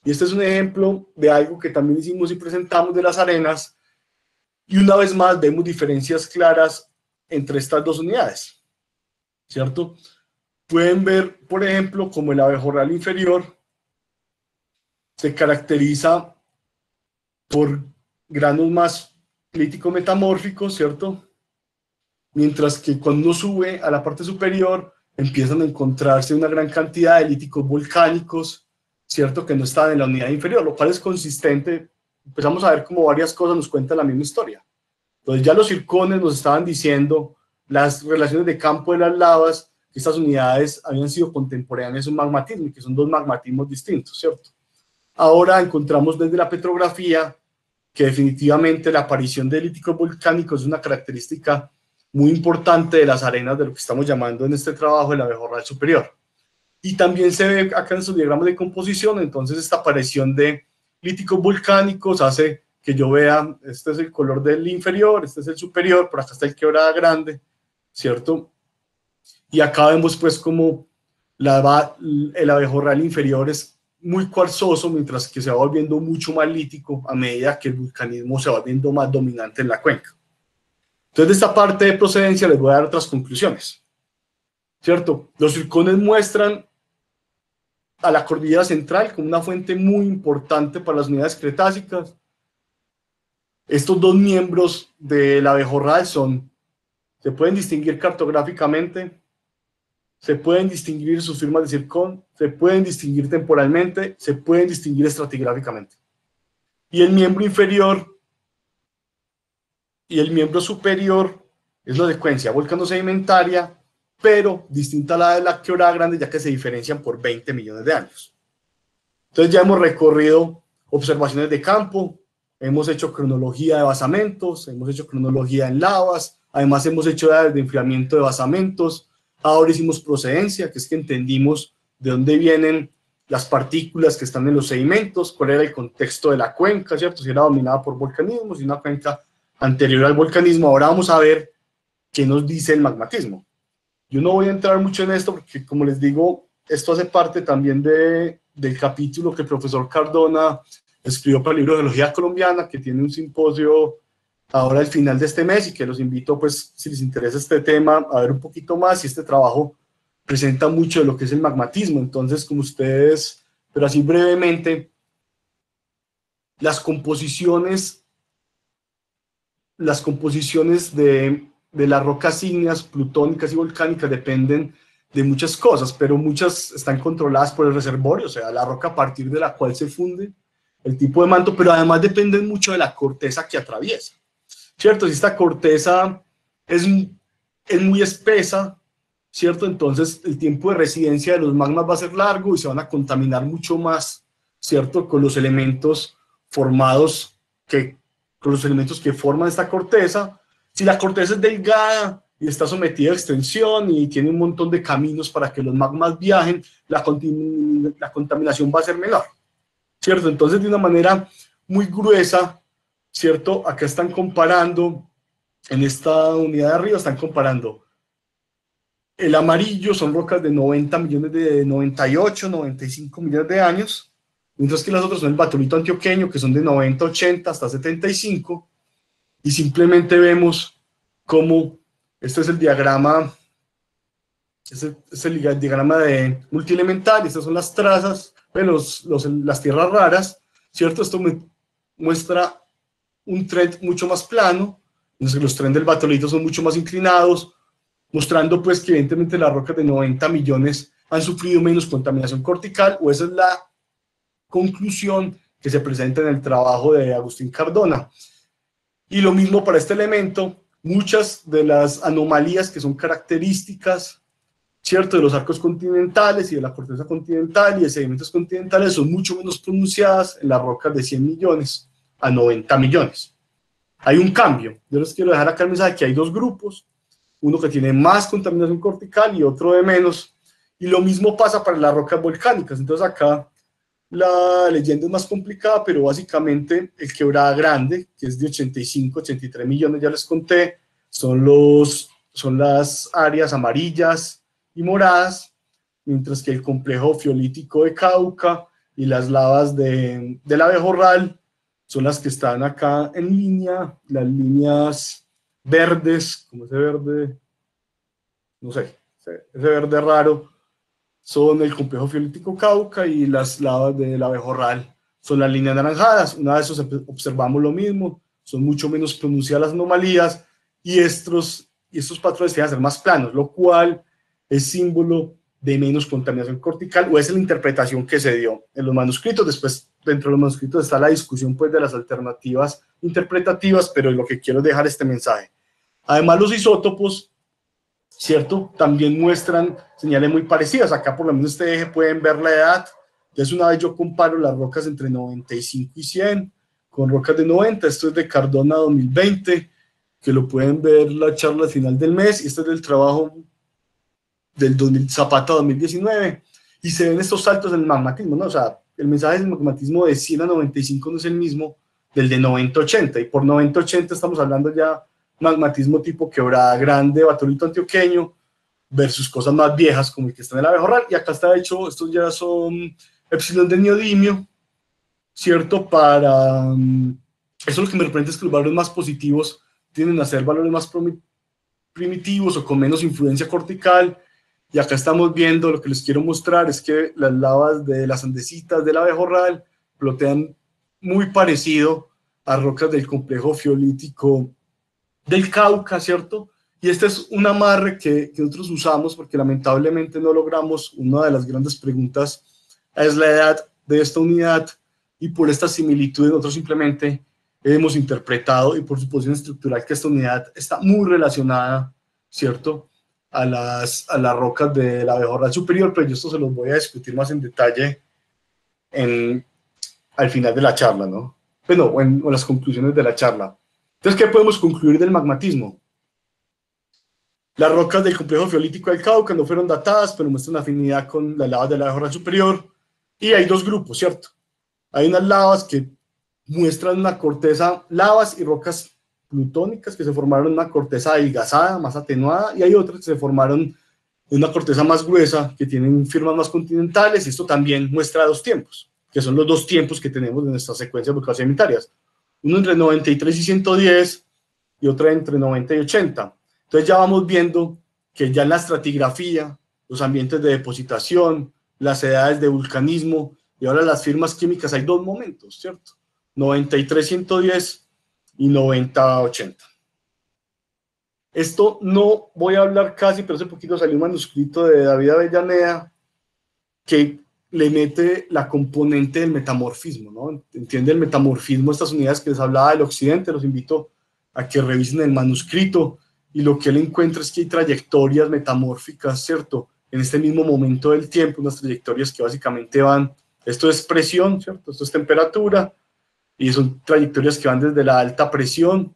Y este es un ejemplo de algo que también hicimos y presentamos de las arenas, y una vez más vemos diferencias claras entre estas dos unidades, ¿cierto? Pueden ver, por ejemplo, como el abejorral inferior se caracteriza por granos más lítico-metamórficos, ¿cierto? Mientras que cuando uno sube a la parte superior empiezan a encontrarse una gran cantidad de líticos volcánicos, ¿cierto? Que no están en la unidad inferior, lo cual es consistente. Empezamos a ver cómo varias cosas nos cuentan la misma historia. Entonces ya los zircones nos estaban diciendo las relaciones de campo de las lavas, que estas unidades habían sido contemporáneas a un magmatismo, que son dos magmatismos distintos, ¿cierto? Ahora encontramos desde la petrografía que definitivamente la aparición de líticos volcánicos es una característica muy importante de las arenas de lo que estamos llamando en este trabajo el abejorral superior. Y también se ve acá en sus diagramas de composición, entonces esta aparición de líticos volcánicos hace que yo vea, este es el color del inferior, este es el superior, por acá está el Quebrada Grande, ¿cierto? Y acá vemos pues como el abejorral inferior es muy cuarzoso, mientras que se va volviendo mucho más lítico a medida que el vulcanismo se va volviendo más dominante en la cuenca. Entonces, de esta parte de procedencia les voy a dar otras conclusiones, ¿cierto? Los zircones muestran a la cordillera central como una fuente muy importante para las unidades cretácicas. Estos dos miembros del abejorral se pueden distinguir cartográficamente, se pueden distinguir sus firmas de zircón, se pueden distinguir temporalmente, se pueden distinguir estratigráficamente. Y el miembro inferior y el miembro superior es la secuencia volcano-sedimentaria, pero distinta a la de la Quebrada Grande, ya que se diferencian por 20 millones de años. Entonces ya hemos recorrido observaciones de campo, hemos hecho cronología de basamentos, hemos hecho cronología en lavas, además hemos hecho de enfriamiento de basamentos, ahora hicimos procedencia, que es que entendimos de dónde vienen las partículas que están en los sedimentos, cuál era el contexto de la cuenca, ¿cierto? Si era dominada por volcanismo, si una cuenca anterior al volcanismo. Ahora vamos a ver qué nos dice el magmatismo. Yo no voy a entrar mucho en esto porque, como les digo, esto hace parte también del capítulo que el profesor Cardona escribió para el libro de Geología Colombiana, que tiene un simposio ahora al final de este mes, y que los invito, pues, si les interesa este tema, a ver un poquito más. Y este trabajo presenta mucho de lo que es el magmatismo. Entonces, como ustedes, pero así brevemente, las composiciones de las rocas ígneas, plutónicas y volcánicas dependen de muchas cosas, pero muchas están controladas por el reservorio, o sea, la roca a partir de la cual se funde, el tipo de manto, pero además dependen mucho de la corteza que atraviesa, ¿cierto? Si esta corteza es muy espesa, ¿cierto? Entonces el tiempo de residencia de los magmas va a ser largo y se van a contaminar mucho más, ¿cierto? Con los elementos con los elementos que forman esta corteza. Si la corteza es delgada y está sometida a extensión y tiene un montón de caminos para que los magmas viajen, la contaminación va a ser menor, ¿cierto? Entonces, de una manera muy gruesa, ¿cierto? Acá están comparando, en esta unidad de arriba están comparando el amarillo, son rocas de 90 millones de 98, 95 millones de años, mientras que las otras son el batolito antioqueño, que son de 90, 80 hasta 75, y simplemente vemos cómo este es el diagrama, es el diagrama de multielemental, estas son las trazas, bueno, las tierras raras, ¿cierto? Esto me muestra un trend mucho más plano, entonces los trends del batolito son mucho más inclinados, mostrando pues que evidentemente las rocas de 90 millones han sufrido menos contaminación cortical, o esa es la conclusión que se presenta en el trabajo de Agustín Cardona. Y lo mismo para este elemento, muchas de las anomalías que son características, ¿cierto?, de los arcos continentales y de la corteza continental y de sedimentos continentales son mucho menos pronunciadas en las rocas de 100 millones a 90 millones. Hay un cambio. Yo les quiero dejar acá el mensaje que hay dos grupos, uno que tiene más contaminación cortical y otro de menos, y lo mismo pasa para las rocas volcánicas. Entonces acá la leyenda es más complicada, pero básicamente el Quebrada Grande, que es de 85, 83 millones, ya les conté, son las áreas amarillas y moradas, mientras que el complejo fiolítico de Cauca y las lavas del Abejorral son las que están acá en línea, las líneas verdes, como ese verde, no sé, ese verde raro, son el complejo fiolítico Cauca, y las lavas del Abejorral son las líneas naranjadas. Una vez observamos lo mismo, son mucho menos pronunciadas las anomalías, y estos patrones tienen que ser más planos, lo cual es símbolo de menos contaminación cortical, o es la interpretación que se dio en los manuscritos. Después, dentro de los manuscritos está la discusión pues de las alternativas interpretativas, pero lo que quiero es dejar este mensaje. Además, los isótopos, ¿cierto?, también muestran señales muy parecidas. Acá por lo menos este eje pueden ver la edad. Entonces una vez yo comparo las rocas entre 95 y 100 con rocas de 90, esto es de Cardona 2020, que lo pueden ver la charla al final del mes, y este es del trabajo del Zapata 2019, y se ven estos saltos en el magmatismo, ¿no? O sea, el mensaje del magmatismo de 100 a 95 no es el mismo del de 90 a 80, y por 90 a 80 estamos hablando ya magmatismo tipo Quebrada Grande, batolito antioqueño, versus cosas más viejas como el que está en el Abejorral. Y acá está hecho, estos ya son epsilon de neodimio, ¿cierto? Eso lo que me representa es que los valores más positivos tienden a ser valores más primitivos o con menos influencia cortical. Y acá estamos viendo, lo que les quiero mostrar es que las lavas de las andesitas del Abejorral plotean muy parecido a rocas del complejo fiolítico del Cauca, ¿cierto? Y este es un amarre que nosotros usamos porque lamentablemente no logramos una de las grandes preguntas, es la edad de esta unidad, y por estas similitudes nosotros simplemente hemos interpretado, y por su posición estructural, que esta unidad está muy relacionada, ¿cierto?, a las rocas de la abejorral superior, pero yo esto se los voy a discutir más en detalle al final de la charla, ¿no? Bueno, o en las conclusiones de la charla. Entonces, ¿qué podemos concluir del magmatismo? Las rocas del complejo fiolítico del Cauca no fueron datadas, pero muestran afinidad con las lavas de la abejorral superior. Y hay dos grupos, ¿cierto? Hay unas lavas que muestran una corteza, lavas y rocas plutónicas que se formaron en una corteza adelgazada, más atenuada, y hay otras que se formaron en una corteza más gruesa, que tienen firmas más continentales, y esto también muestra dos tiempos, que son los dos tiempos que tenemos en nuestras secuencias vocales sedimentarias. Uno entre 93 y 110, y otra entre 90 y 80. Entonces ya vamos viendo que ya en la estratigrafía, los ambientes de depositación, las edades de vulcanismo y ahora las firmas químicas, hay dos momentos, ¿cierto? 93-110 y 90-80. Esto no voy a hablar casi, pero hace poquito salió un manuscrito de David Avellaneda que le mete la componente del metamorfismo, ¿no? Entiende el metamorfismo, estas unidades que les hablaba del occidente, los invito a que revisen el manuscrito, y lo que él encuentra es que hay trayectorias metamórficas, ¿cierto?, en este mismo momento del tiempo, unas trayectorias que básicamente van, esto es presión, ¿cierto?, esto es temperatura, y son trayectorias que van desde la alta presión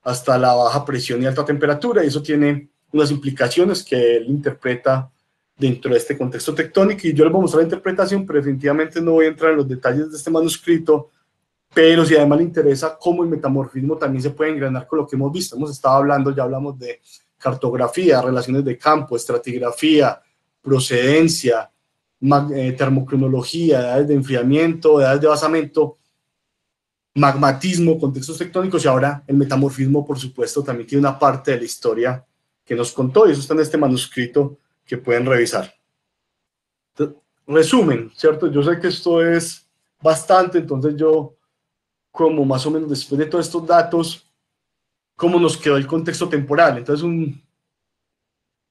hasta la baja presión y alta temperatura, y eso tiene unas implicaciones que él interpreta dentro de este contexto tectónico, y yo les voy a mostrar la interpretación, pero definitivamente no voy a entrar en los detalles de este manuscrito. Pero si además le interesa cómo el metamorfismo también se puede engranar con lo que hemos visto, hemos estado hablando, ya hablamos de cartografía, relaciones de campo, estratigrafía, procedencia, termocronología, edades de enfriamiento, edades de basamento, magmatismo, contextos tectónicos, y ahora el metamorfismo, por supuesto, también tiene una parte de la historia que nos contó, y eso está en este manuscrito que pueden revisar. Entonces, resumen, ¿cierto? Yo sé que esto es bastante, entonces yo, como más o menos después de todos estos datos, cómo nos quedó el contexto temporal. Entonces,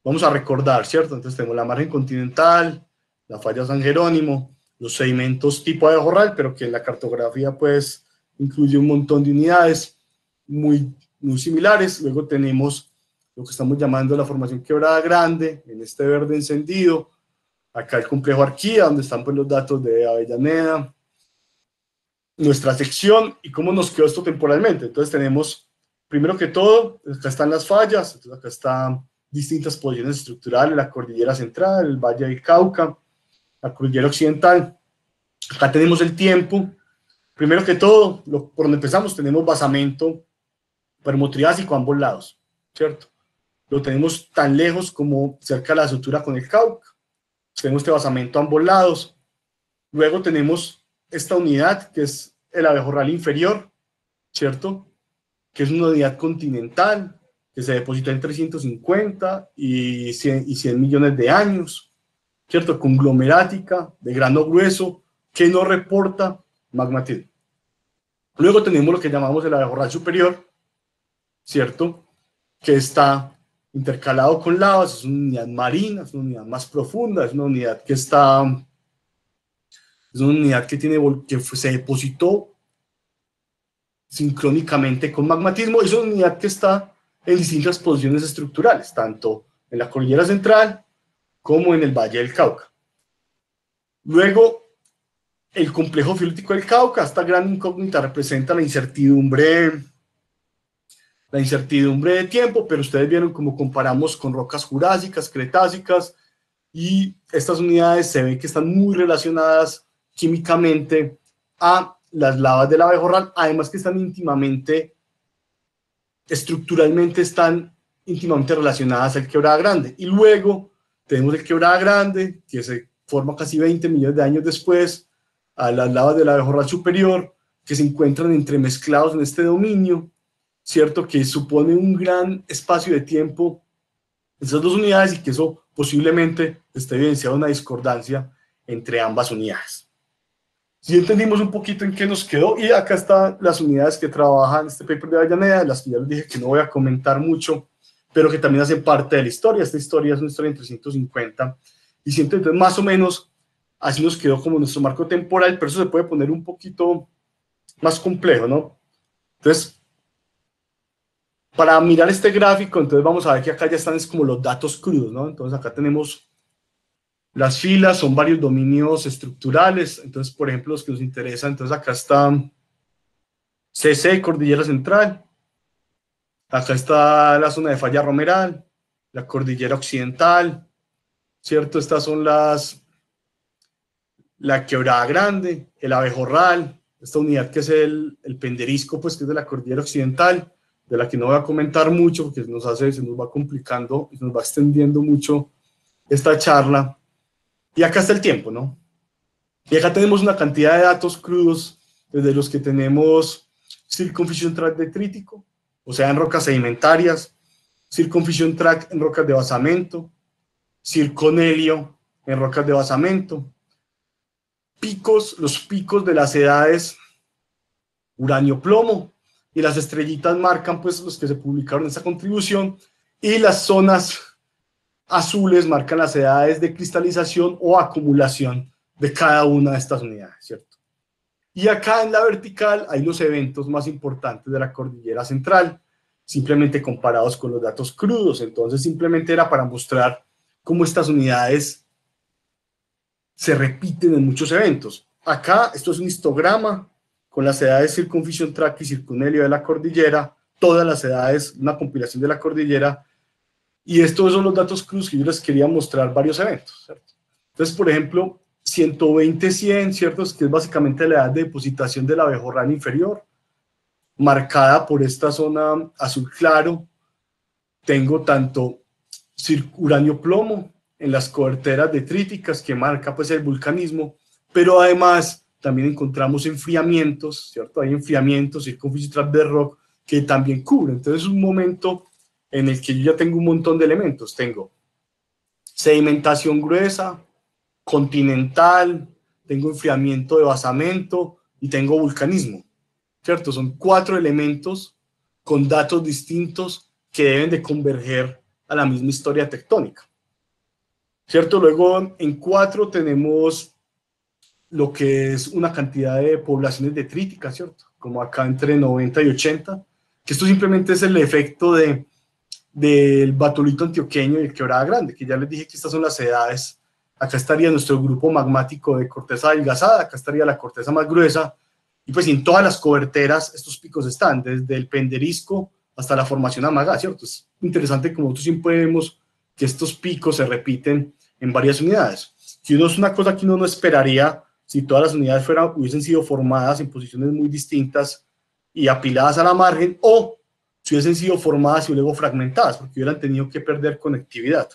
vamos a recordar, ¿cierto? Entonces tenemos la margen continental, la falla San Jerónimo, los sedimentos tipo abejorral, pero que en la cartografía pues incluye un montón de unidades muy, muy similares. Luego tenemos lo que estamos llamando la formación Quebrada Grande, en este verde encendido. Acá el complejo Arquía, donde están pues los datos de Avellaneda, nuestra sección y cómo nos quedó esto temporalmente. Entonces tenemos, primero que todo, acá están las fallas, entonces acá están distintas posiciones estructurales, la cordillera central, el valle del Cauca, la cordillera occidental. Acá tenemos el tiempo. Primero que todo, por donde empezamos, tenemos basamento permotriásico a ambos lados, ¿cierto? Lo tenemos tan lejos como cerca de la sutura con el Cauca. Tenemos este basamento a ambos lados. Luego tenemos esta unidad que es el abejorral inferior, ¿cierto?, que es una unidad continental que se depositó en 350 y 100 millones de años, ¿cierto?, conglomerática, de grano grueso, que no reporta magmatismo. Luego tenemos lo que llamamos el abejorral superior, ¿cierto?, que está intercalado con lavas, es una unidad marina, es una unidad más profunda, es una unidad que está... Es una unidad que se depositó sincrónicamente con magmatismo. Es una unidad que está en distintas posiciones estructurales, tanto en la cordillera central como en el Valle del Cauca. Luego, el complejo fiolítico del Cauca, esta gran incógnita representa la incertidumbre de tiempo, pero ustedes vieron cómo comparamos con rocas jurásicas, cretácicas, y estas unidades se ven que están muy relacionadas químicamente a las lavas del abejorral, además que están estructuralmente están íntimamente relacionadas al Quebrada Grande. Y luego tenemos el Quebrada Grande, que se forma casi 20 millones de años después, a las lavas del abejorral superior, que se encuentran entremezclados en este dominio, ¿cierto?, que supone un gran espacio de tiempo, esas dos unidades, y que eso posiblemente esté evidenciado una discordancia entre ambas unidades. Si entendimos un poquito en qué nos quedó, y acá están las unidades que trabajan este paper de Avellaneda, las que ya les dije que no voy a comentar mucho, pero que también hacen parte de la historia. Esta historia es una historia entre 150 y 100, entonces más o menos así nos quedó como nuestro marco temporal, pero eso se puede poner un poquito más complejo, ¿no? Entonces, para mirar este gráfico, entonces vamos a ver que acá ya están es como los datos crudos, ¿no? Entonces acá tenemos las filas, son varios dominios estructurales, entonces por ejemplo los que nos interesan, entonces acá está CC, Cordillera Central, acá está la zona de Falla Romeral, la Cordillera Occidental, ¿cierto? Estas son la Quebrada Grande, el Abejorral, esta unidad que es el Penderisco, pues que es de la Cordillera Occidental, de la que no voy a comentar mucho porque se nos va complicando y se nos va extendiendo mucho esta charla. Y acá está el tiempo, ¿no? Y acá tenemos una cantidad de datos crudos, desde los que tenemos Circumcision Tract detrítico, o sea, en rocas sedimentarias, Circumcision Tract en rocas de basamento, circonelio en rocas de basamento, picos, los picos de las edades uranio-plomo, y las estrellitas marcan pues los que se publicaron en esa contribución, y las zonas azules marcan las edades de cristalización o acumulación de cada una de estas unidades, ¿cierto? Y acá en la vertical hay los eventos más importantes de la cordillera central, simplemente comparados con los datos crudos. Entonces simplemente era para mostrar cómo estas unidades se repiten en muchos eventos. Acá esto es un histograma con las edades Circumcision Tract y Circunelio de la cordillera, todas las edades, una compilación de la cordillera, y estos son los datos crudos que yo les quería mostrar varios eventos, ¿cierto? Entonces, por ejemplo, 120-100, ¿cierto? Que es básicamente la edad de depositación del abejorral inferior, marcada por esta zona azul claro. Tengo tanto uranio-plomo en las coberteras detríticas, que marca pues el vulcanismo, pero además también encontramos enfriamientos, ¿cierto? Hay enfriamientos, Circumcision Tract bedrock, que también cubren. Entonces es un momento en el que yo ya tengo un montón de elementos. Tengo sedimentación gruesa, continental, tengo enfriamiento de basamento y tengo vulcanismo, ¿cierto? Son 4 elementos con datos distintos que deben de converger a la misma historia tectónica, ¿cierto? Luego en 4 tenemos lo que es una cantidad de poblaciones detríticas, ¿cierto? Como acá entre 90 y 80, que esto simplemente es el efecto del batolito antioqueño y el Quebrada Grande, que ya les dije que estas son las edades. Acá estaría nuestro grupo magmático de corteza adelgazada, acá estaría la corteza más gruesa, y pues en todas las coberteras estos picos están, desde el Penderisco hasta la formación Amagá, ¿cierto? Es interesante como nosotros siempre vemos que estos picos se repiten en varias unidades. Si uno es una cosa que uno no esperaría, si todas las unidades hubiesen sido formadas en posiciones muy distintas y apiladas a la margen, o si hubiesen sido formadas y luego fragmentadas, porque hubieran tenido que perder conectividad.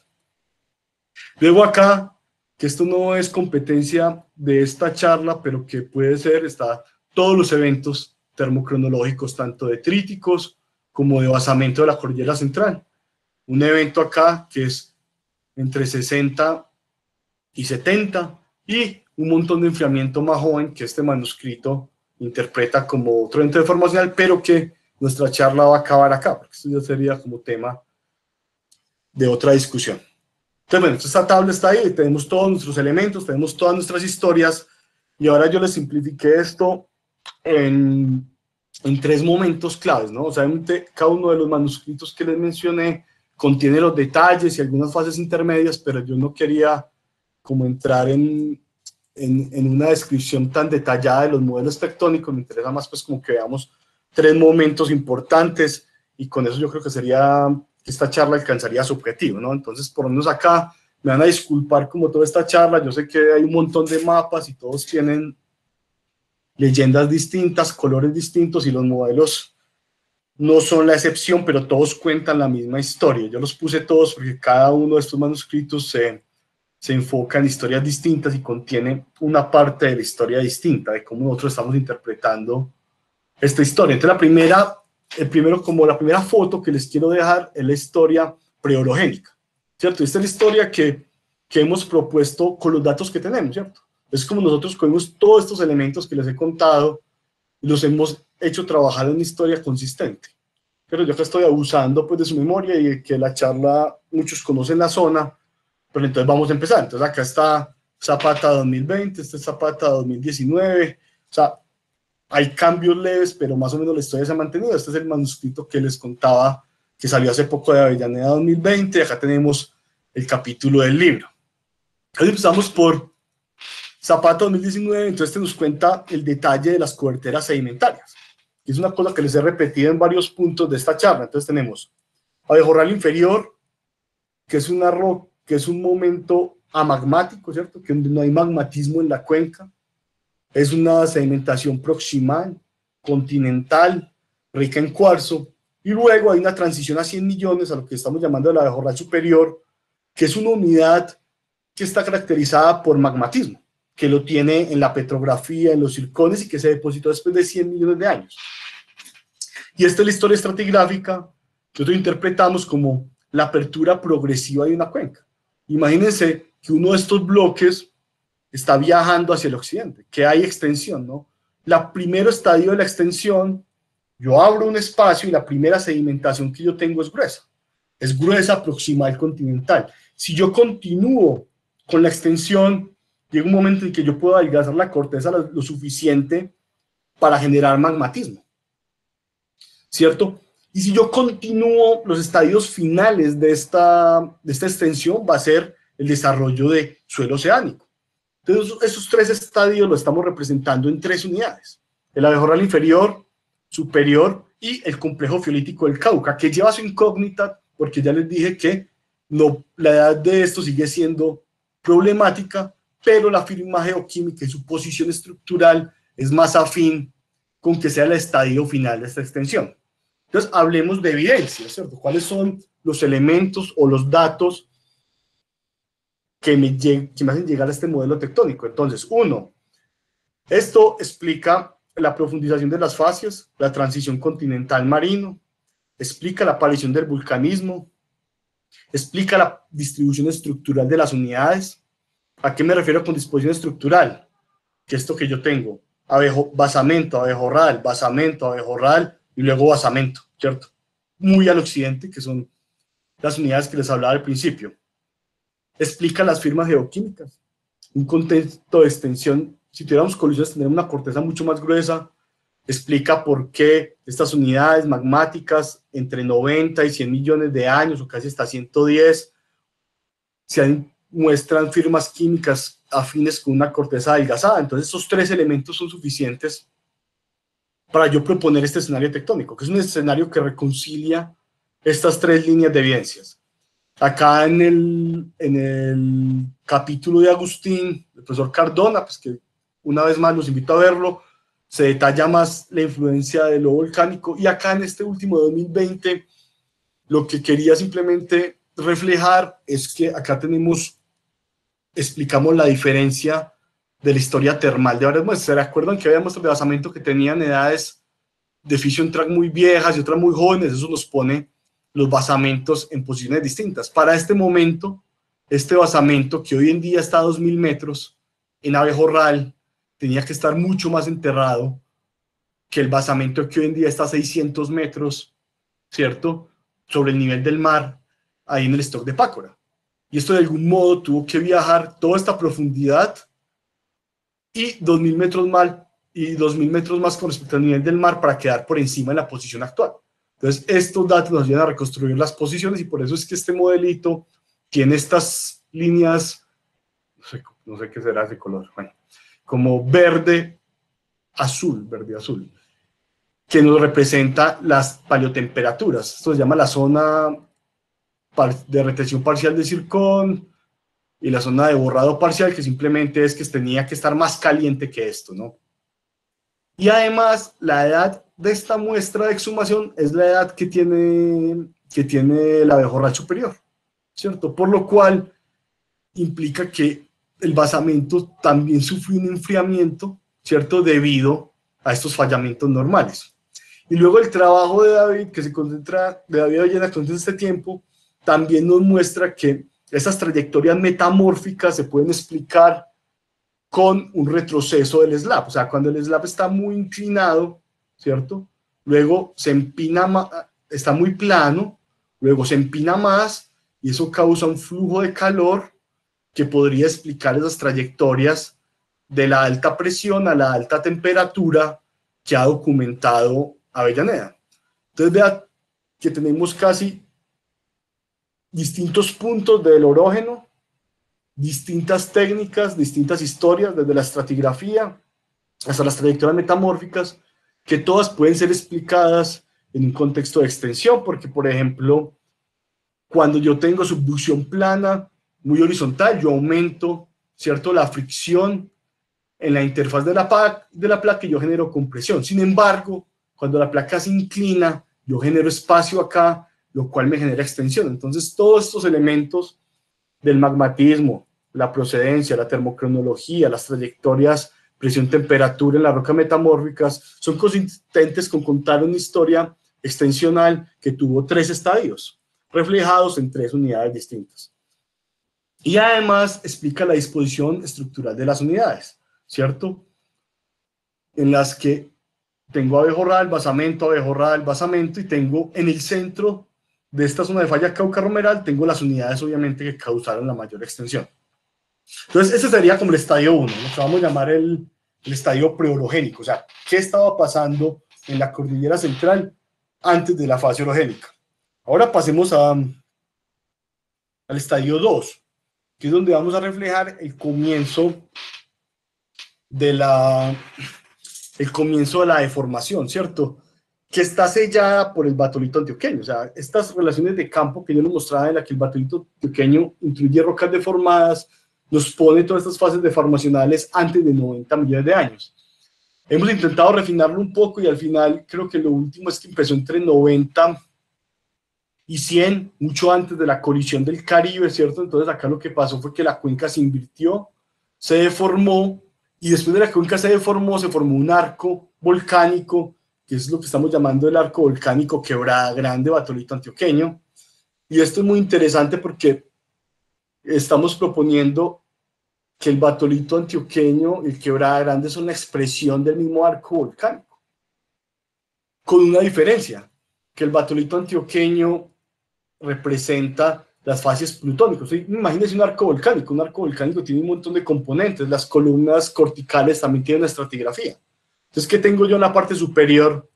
Luego acá, que esto no es competencia de esta charla, pero que puede ser, está todos los eventos termocronológicos, tanto detríticos como de basamento de la cordillera central. Un evento acá que es entre 60 y 70, y un montón de enfriamiento más joven que este manuscrito interpreta como otro evento deformacional, pero que nuestra charla va a acabar acá, porque esto ya sería como tema de otra discusión. Entonces, bueno, esta tabla está ahí, tenemos todos nuestros elementos, tenemos todas nuestras historias, y ahora yo les simplifiqué esto en 3 momentos claves, ¿no? O sea, cada uno de los manuscritos que les mencioné contiene los detalles y algunas fases intermedias, pero yo no quería como entrar en una descripción tan detallada de los modelos tectónicos. Me interesa más pues como que veamos 3 momentos importantes, y con eso yo creo que esta charla alcanzaría su objetivo, ¿no? Entonces, por lo menos acá, me van a disculpar como toda esta charla, yo sé que hay un montón de mapas y todos tienen leyendas distintas, colores distintos, y los modelos no son la excepción, pero todos cuentan la misma historia. Yo los puse todos porque cada uno de estos manuscritos se enfoca en historias distintas y contiene una parte de la historia distinta, de cómo nosotros estamos interpretando esta historia. Entonces la primera foto que les quiero dejar es la historia preorogénica, ¿cierto? Esta es la historia que hemos propuesto con los datos que tenemos, ¿cierto? Es como nosotros cogemos todos estos elementos que les he contado y los hemos hecho trabajar en una historia consistente. pero yo acá estoy abusando pues de su memoria y que la charla, muchos conocen la zona, pero entonces vamos a empezar. Entonces acá está Zapata 2020, este es Zapata 2019, o sea, hay cambios leves, pero más o menos la historia se ha mantenido. Este es el manuscrito que les contaba que salió hace poco de Avellaneda 2020, acá tenemos el capítulo del libro. Entonces empezamos por Zapata 2019, entonces este nos cuenta el detalle de las coberteras sedimentarias. Es una cosa que les he repetido en varios puntos de esta charla. Entonces tenemos abejorral inferior, que es que es un momento amagmático, ¿cierto? Que no hay magmatismo en la cuenca. Es una sedimentación proximal, continental, rica en cuarzo. Y luego hay una transición a 100 millones, a lo que estamos llamando el abejorral superior, que es una unidad que está caracterizada por magmatismo, que lo tiene en la petrografía, en los circones y que se depositó después de 100 millones de años. Y esta es la historia estratigráfica que nosotros interpretamos como la apertura progresiva de una cuenca. Imagínense que uno de estos bloques está viajando hacia el occidente, que hay extensión, ¿no? La primer estadio de la extensión, yo abro un espacio y la primera sedimentación que yo tengo es gruesa, proximal, continental. Si yo continúo con la extensión, llega un momento en que yo puedo adelgazar la corteza lo suficiente para generar magmatismo, ¿cierto? Y si yo continúo, los estadios finales de esta extensión va a ser el desarrollo de suelo oceánico. Entonces, esos tres estadios los estamos representando en tres unidades. El abejorral inferior, superior y el complejo fiolítico del Cauca, que lleva su incógnita porque ya les dije que no, la edad de esto sigue siendo problemática, pero la firma geoquímica y su posición estructural es más afín con que sea el estadio final de esta extensión. Entonces, hablemos de evidencia, ¿cierto? ¿Cuáles son los elementos o los datos que me hacen llegar a este modelo tectónico? Entonces, uno, esto explica la profundización de las facies, la transición continental marino, explica la aparición del vulcanismo, explica la distribución estructural de las unidades. ¿A qué me refiero con disposición estructural? Que esto que yo tengo, basamento, abejorral y luego basamento, ¿cierto? Muy al occidente, que son las unidades que les hablaba al principio. Explica las firmas geoquímicas, un contexto de extensión. Si tuviéramos colisiones, tendríamos una corteza mucho más gruesa. Explica por qué estas unidades magmáticas entre 90 y 100 millones de años, o casi hasta 110, muestran firmas químicas afines con una corteza adelgazada. Entonces, estos tres elementos son suficientes para yo proponer este escenario tectónico, que es un escenario que reconcilia estas tres líneas de evidencias. Acá en el capítulo de Agustín, el profesor Cardona, pues que una vez más los invito a verlo, se detalla más la influencia de lo volcánico, y acá en este último 2020, lo que quería simplemente reflejar es que acá explicamos la diferencia de la historia termal de varias muestras. ¿Se recuerdan que había muestras de basamento que tenían edades de fission track muy viejas y otras muy jóvenes? Eso nos pone los basamentos en posiciones distintas. Para este momento, este basamento que hoy en día está a 2000 metros en abejorral, tenía que estar mucho más enterrado que el basamento que hoy en día está a 600 metros, ¿cierto? Sobre el nivel del mar, ahí en el stock de Pácora. Y esto de algún modo tuvo que viajar toda esta profundidad y 2000 metros más con respecto al nivel del mar para quedar por encima de la posición actual. Entonces, estos datos nos ayudan a reconstruir las posiciones, y por eso es que este modelito tiene estas líneas, no sé qué será ese color, bueno, como verde azul, que nos representa las paleotemperaturas. Esto se llama la zona de retención parcial de zircón y la zona de borrado parcial, que simplemente es que tenía que estar más caliente que esto, ¿no? Y además, la edad de esta muestra de exhumación es la edad que tiene el abejorral superior, ¿cierto? Por lo cual implica que el basamento también sufrió un enfriamiento, ¿cierto? Debido a estos fallamientos normales. Y luego el trabajo de David, que se concentra, de David Ollena, que concentra este tiempo, también nos muestra que esas trayectorias metamórficas se pueden explicar con un retroceso del slab. O sea, cuando el slab está muy inclinado, ¿cierto? Luego se empina está muy plano, luego se empina más y eso causa un flujo de calor que podría explicar esas trayectorias de la alta presión a la alta temperatura que ha documentado Avellaneda. Entonces vea que tenemos casi distintos puntos del orógeno, distintas técnicas, distintas historias, desde la estratigrafía hasta las trayectorias metamórficas, que todas pueden ser explicadas en un contexto de extensión, porque, por ejemplo, cuando yo tengo subducción plana, muy horizontal, yo aumento, ¿cierto?, la fricción en la interfaz de la placa y yo genero compresión. Sin embargo, cuando la placa se inclina, yo genero espacio acá, lo cual me genera extensión. Entonces, todos estos elementos del magmatismo, la procedencia, la termocronología, las trayectorias, presión, temperatura en las rocas metamórficas, son consistentes con contar una historia extensional que tuvo 3 estadios, reflejados en 3 unidades distintas. Y además explica la disposición estructural de las unidades, ¿cierto? En las que tengo abejorral, basamento, y tengo en el centro de esta zona de falla Cauca-Romeral, tengo las unidades obviamente que causaron la mayor extensión. Entonces, ese sería como el estadio 1, lo que vamos a llamar el estadio preorogénico, o sea, ¿qué estaba pasando en la cordillera central antes de la fase orogénica? Ahora pasemos al estadio 2, que es donde vamos a reflejar el comienzo de la deformación, ¿cierto? Que está sellada por el batolito antioqueño. O sea, estas relaciones de campo que yo les mostraba, en la que el batolito antioqueño incluye rocas deformadas, nos pone todas estas fases deformacionales antes de 90 millones de años. Hemos intentado refinarlo un poco y al final creo que lo último es que empezó entre 90 y 100, mucho antes de la colisión del Caribe, ¿cierto? Entonces acá lo que pasó fue que la cuenca se invirtió, se deformó, y después de la cuenca se deformó, se formó un arco volcánico, que es lo que estamos llamando el arco volcánico Quebrada Grande, batolito antioqueño. Y esto es muy interesante porque estamos proponiendo que el batolito antioqueño y el Quebrada Grande son la expresión del mismo arco volcánico, con una diferencia, que el batolito antioqueño representa las fases plutónicas. Imagínense un arco volcánico tiene un montón de componentes, las columnas corticales también tienen una estratigrafía. Entonces, ¿qué tengo yo en la parte superior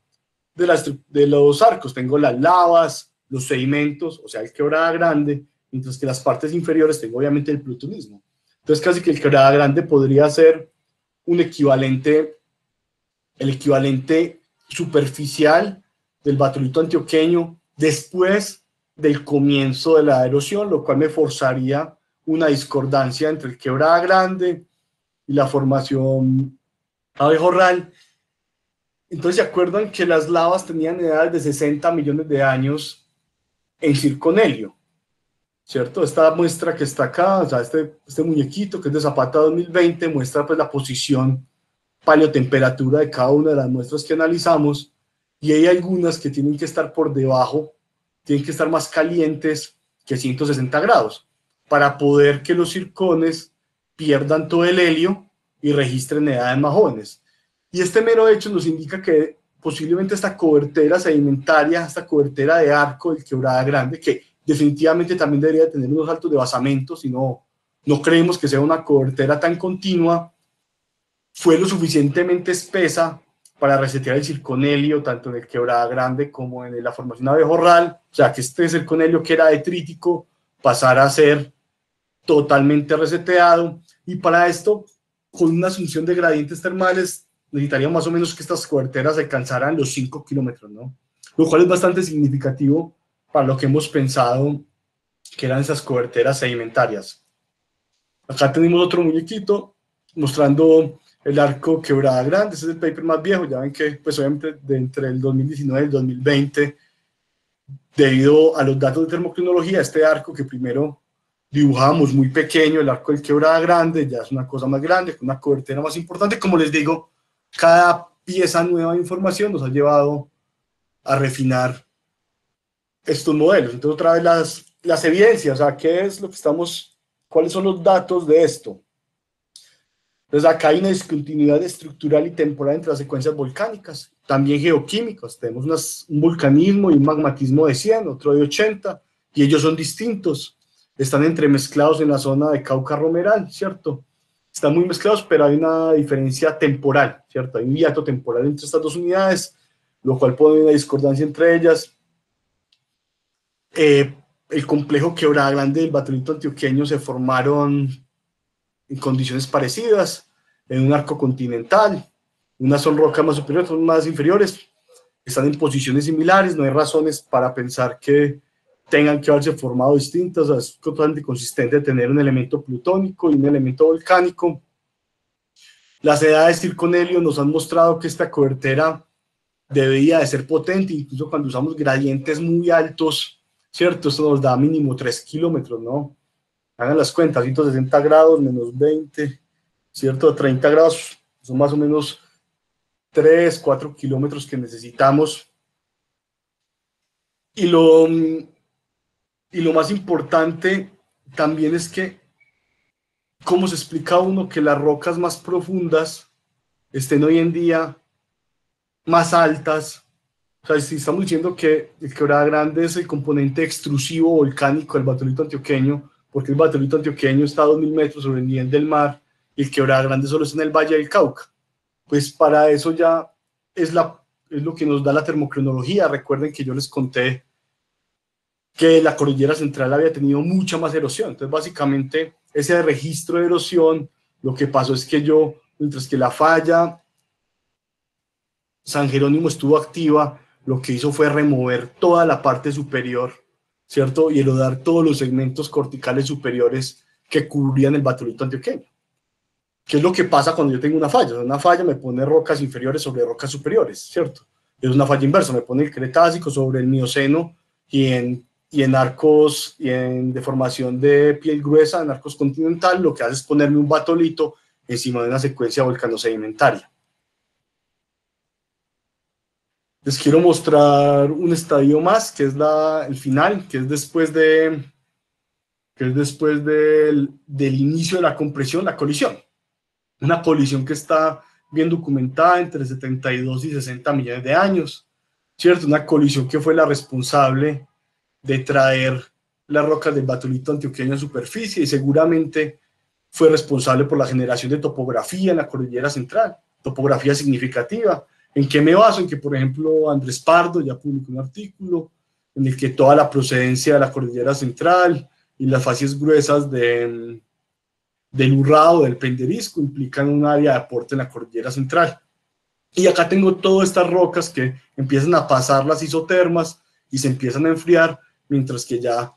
de los arcos? Tengo las lavas, los sedimentos, o sea, el Quebrada Grande, mientras que las partes inferiores tengo obviamente el plutonismo. Entonces, casi que el Quebrada Grande podría ser un equivalente, el equivalente superficial del batolito antioqueño después del comienzo de la erosión, lo cual me forzaría una discordancia entre el Quebrada Grande y la formación abejorral. Entonces, ¿se acuerdan que las lavas tenían edades de 60 millones de años en Circonelio? ¿Cierto? Esta muestra que está acá, o sea, este muñequito que es de Zapata 2020, muestra pues la posición paleotemperatura de cada una de las muestras que analizamos, y hay algunas que tienen que estar por debajo, tienen que estar más calientes que 160 grados, para poder que los circones pierdan todo el helio y registren edades más jóvenes. Y este mero hecho nos indica que posiblemente esta cobertera sedimentaria, esta cobertera de arco del Quebrada Grande, que definitivamente también debería tener unos saltos de basamento, si no, no creemos que sea una cobertera tan continua, fue lo suficientemente espesa para resetear el circonelio, tanto en el Quebrada Grande como en la formación abejorral, o sea, que este circonelio que era detrítico pasara a ser totalmente reseteado, y para esto, con una asunción de gradientes termales, necesitaríamos más o menos que estas coberteras alcanzaran los 5 kilómetros, ¿no? Lo cual es bastante significativo para lo que hemos pensado que eran esas coberteras sedimentarias. Acá tenemos otro muñequito mostrando el arco Quebrada Grande. Este es el paper más viejo. Ya ven que, pues obviamente, de entre el 2019 y el 2020, debido a los datos de termocronología, este arco que primero dibujábamos muy pequeño, el arco del Quebrada Grande, ya es una cosa más grande, con una cobertera más importante. Como les digo, cada pieza nueva de información nos ha llevado a refinar estos modelos. Entonces, otra vez las evidencias, o sea, ¿qué es lo que cuáles son los datos de esto? Entonces, acá hay una discontinuidad estructural y temporal entre las secuencias volcánicas. también geoquímicos. Tenemos un vulcanismo y un magmatismo de 100, otro de 80, y ellos son distintos. Están entremezclados en la zona de Cauca Romeral, ¿cierto? Están muy mezclados, pero hay una diferencia temporal, ¿cierto? Hay un hiato temporal entre estas dos unidades, lo cual pone una discordancia entre ellas. El complejo Quebrada Grande del Batolito Antioqueño se formaron en condiciones parecidas, en un arco continental. Unas son rocas más superiores, otras más inferiores. Están en posiciones similares, no hay razones para pensar que tengan que haberse formado distintas. O sea, es totalmente consistente tener un elemento plutónico y un elemento volcánico. Las edades Circonelio nos han mostrado que esta cobertera debería de ser potente, incluso cuando usamos gradientes muy altos, ¿cierto? Esto nos da mínimo 3 kilómetros, ¿no? Hagan las cuentas, 160 grados menos 20, ¿cierto? 30 grados son más o menos 3, 4 kilómetros que necesitamos. Y lo más importante también es que, ¿cómo se explica uno que las rocas más profundas estén hoy en día más altas? O sea, si estamos diciendo que el Quebrada Grande es el componente extrusivo volcánico del Batolito Antioqueño, porque el Batolito Antioqueño está a 2000 metros sobre el nivel del mar y el Quebrada Grande solo está en el Valle del Cauca. Pues para eso ya es lo que nos da la termocronología. Recuerden que yo les conté que la cordillera central había tenido mucha más erosión. Entonces, básicamente, ese registro de erosión, lo que pasó es que mientras que la falla San Jerónimo estuvo activa, lo que hizo fue remover toda la parte superior, ¿cierto? Y erodar todos los segmentos corticales superiores que cubrían el Batolito Antioqueño. ¿Qué es lo que pasa cuando yo tengo una falla? O sea, una falla me pone rocas inferiores sobre rocas superiores, ¿cierto? Es una falla inversa, me pone el Cretácico sobre el Mioceno y en arcos y en deformación de piel gruesa, en arcos continental, lo que hace es ponerme un batolito encima de una secuencia volcanosedimentaria. Les quiero mostrar un estadio más, que es el final, que es después del inicio de la compresión, la colisión. Una colisión que está bien documentada entre 72 y 60 millones de años, ¿cierto? Una colisión que fue la responsable de traer las rocas del Batolito Antioqueño a superficie y seguramente fue responsable por la generación de topografía en la cordillera central, topografía significativa. ¿En qué me baso? En que, por ejemplo, Andrés Pardo ya publicó un artículo en el que toda la procedencia de la cordillera central y las facies gruesas del Urrao, del Penderisco, implican un área de aporte en la cordillera central. Y acá tengo todas estas rocas que empiezan a pasar las isotermas y se empiezan a enfriar, mientras que ya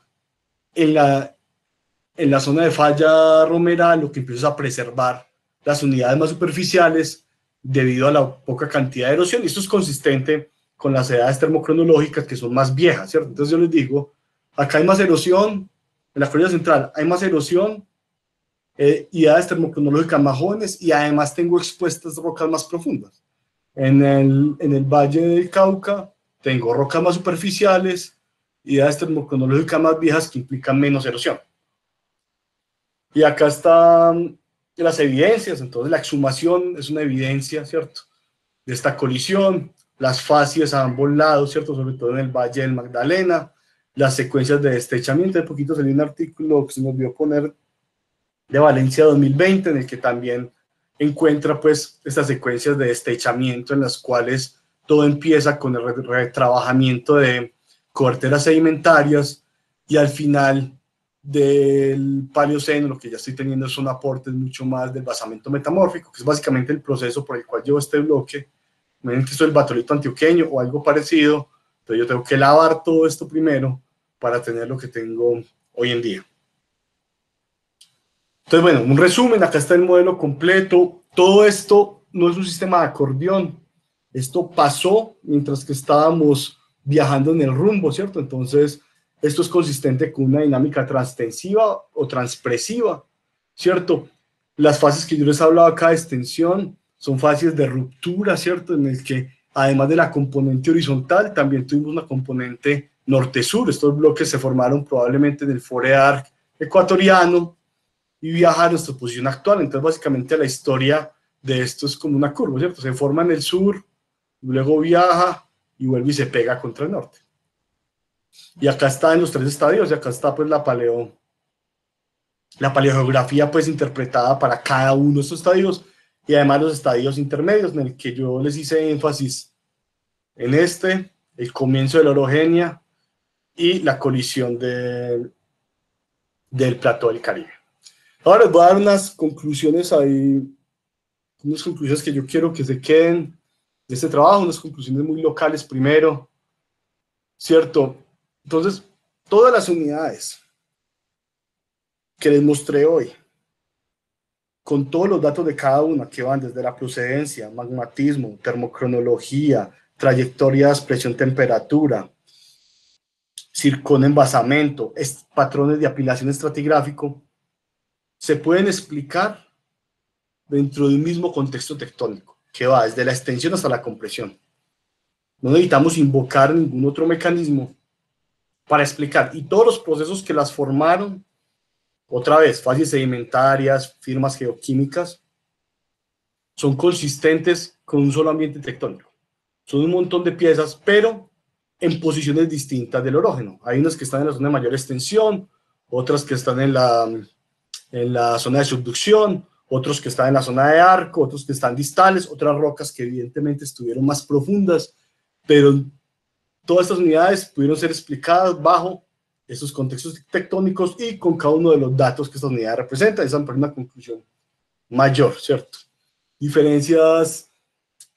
en la zona de falla romeral lo que empieza a preservar las unidades más superficiales debido a la poca cantidad de erosión. Y esto es consistente con las edades termocronológicas que son más viejas, ¿cierto? Entonces yo les digo, acá hay más erosión, en la cordillera central hay más erosión, y edades termocronológicas más jóvenes, y además tengo expuestas rocas más profundas. En el Valle del Cauca tengo rocas más superficiales y edades termocronológicas más viejas que implican menos erosión. Y acá están las evidencias. Entonces la exhumación es una evidencia, ¿cierto?, de esta colisión, las facies a ambos lados, ¿cierto?, sobre todo en el Valle del Magdalena, las secuencias de destrechamiento. De poquito salió un artículo que se me olvidó poner, de Valencia 2020, en el que también encuentra pues estas secuencias de destrechamiento en las cuales todo empieza con el retrabajamiento de coberteras sedimentarias y al final del Paleoceno lo que ya estoy teniendo son aportes mucho más del basamento metamórfico, que es básicamente el proceso por el cual llevo este bloque. Miren que esto es el Batolito Antioqueño o algo parecido, entonces yo tengo que lavar todo esto primero para tener lo que tengo hoy en día. Entonces, bueno, un resumen, acá está el modelo completo. Todo esto no es un sistema de acordeón, esto pasó mientras que estábamos viajando en el rumbo, ¿cierto? Entonces, esto es consistente con una dinámica transtensiva o transpresiva, ¿cierto? Las fases que yo les he hablado acá de extensión son fases de ruptura, ¿cierto? En el que, además de la componente horizontal, también tuvimos una componente norte-sur. Estos bloques se formaron probablemente en el forearc ecuatoriano y viaja a nuestra posición actual. Entonces, básicamente, la historia de esto es como una curva, ¿cierto? Se forma en el sur, luego viaja y vuelve y se pega contra el norte. Y acá está en los 3 estadios, y acá está pues la paleogeografía pues interpretada para cada uno de estos estadios, y además los estadios intermedios en el que yo les hice énfasis en el comienzo de la orogenia y la colisión del plató del Caribe. Ahora les voy a dar unas conclusiones ahí, unas conclusiones que yo quiero que se queden de este trabajo, unas conclusiones muy locales primero, ¿cierto? Entonces, todas las unidades que les mostré hoy, con todos los datos de cada una que van desde la procedencia, magmatismo, termocronología, trayectorias, presión, temperatura, circón, envasamiento, patrones de apilación estratigráfico, se pueden explicar dentro de un mismo contexto tectónico, que va desde la extensión hasta la compresión. No necesitamos invocar ningún otro mecanismo para explicar, y todos los procesos que las formaron, otra vez, fases sedimentarias, firmas geoquímicas, son consistentes con un solo ambiente tectónico. Son un montón de piezas, pero en posiciones distintas del orógeno. Hay unas que están en la zona de mayor extensión, otras que están en la zona de subducción, otros que están en la zona de arco, otros que están distales, otras rocas que evidentemente estuvieron más profundas, pero todas estas unidades pudieron ser explicadas bajo esos contextos tectónicos y con cada uno de los datos que estas unidades representan. Esa es una conclusión mayor, ¿cierto? Diferencias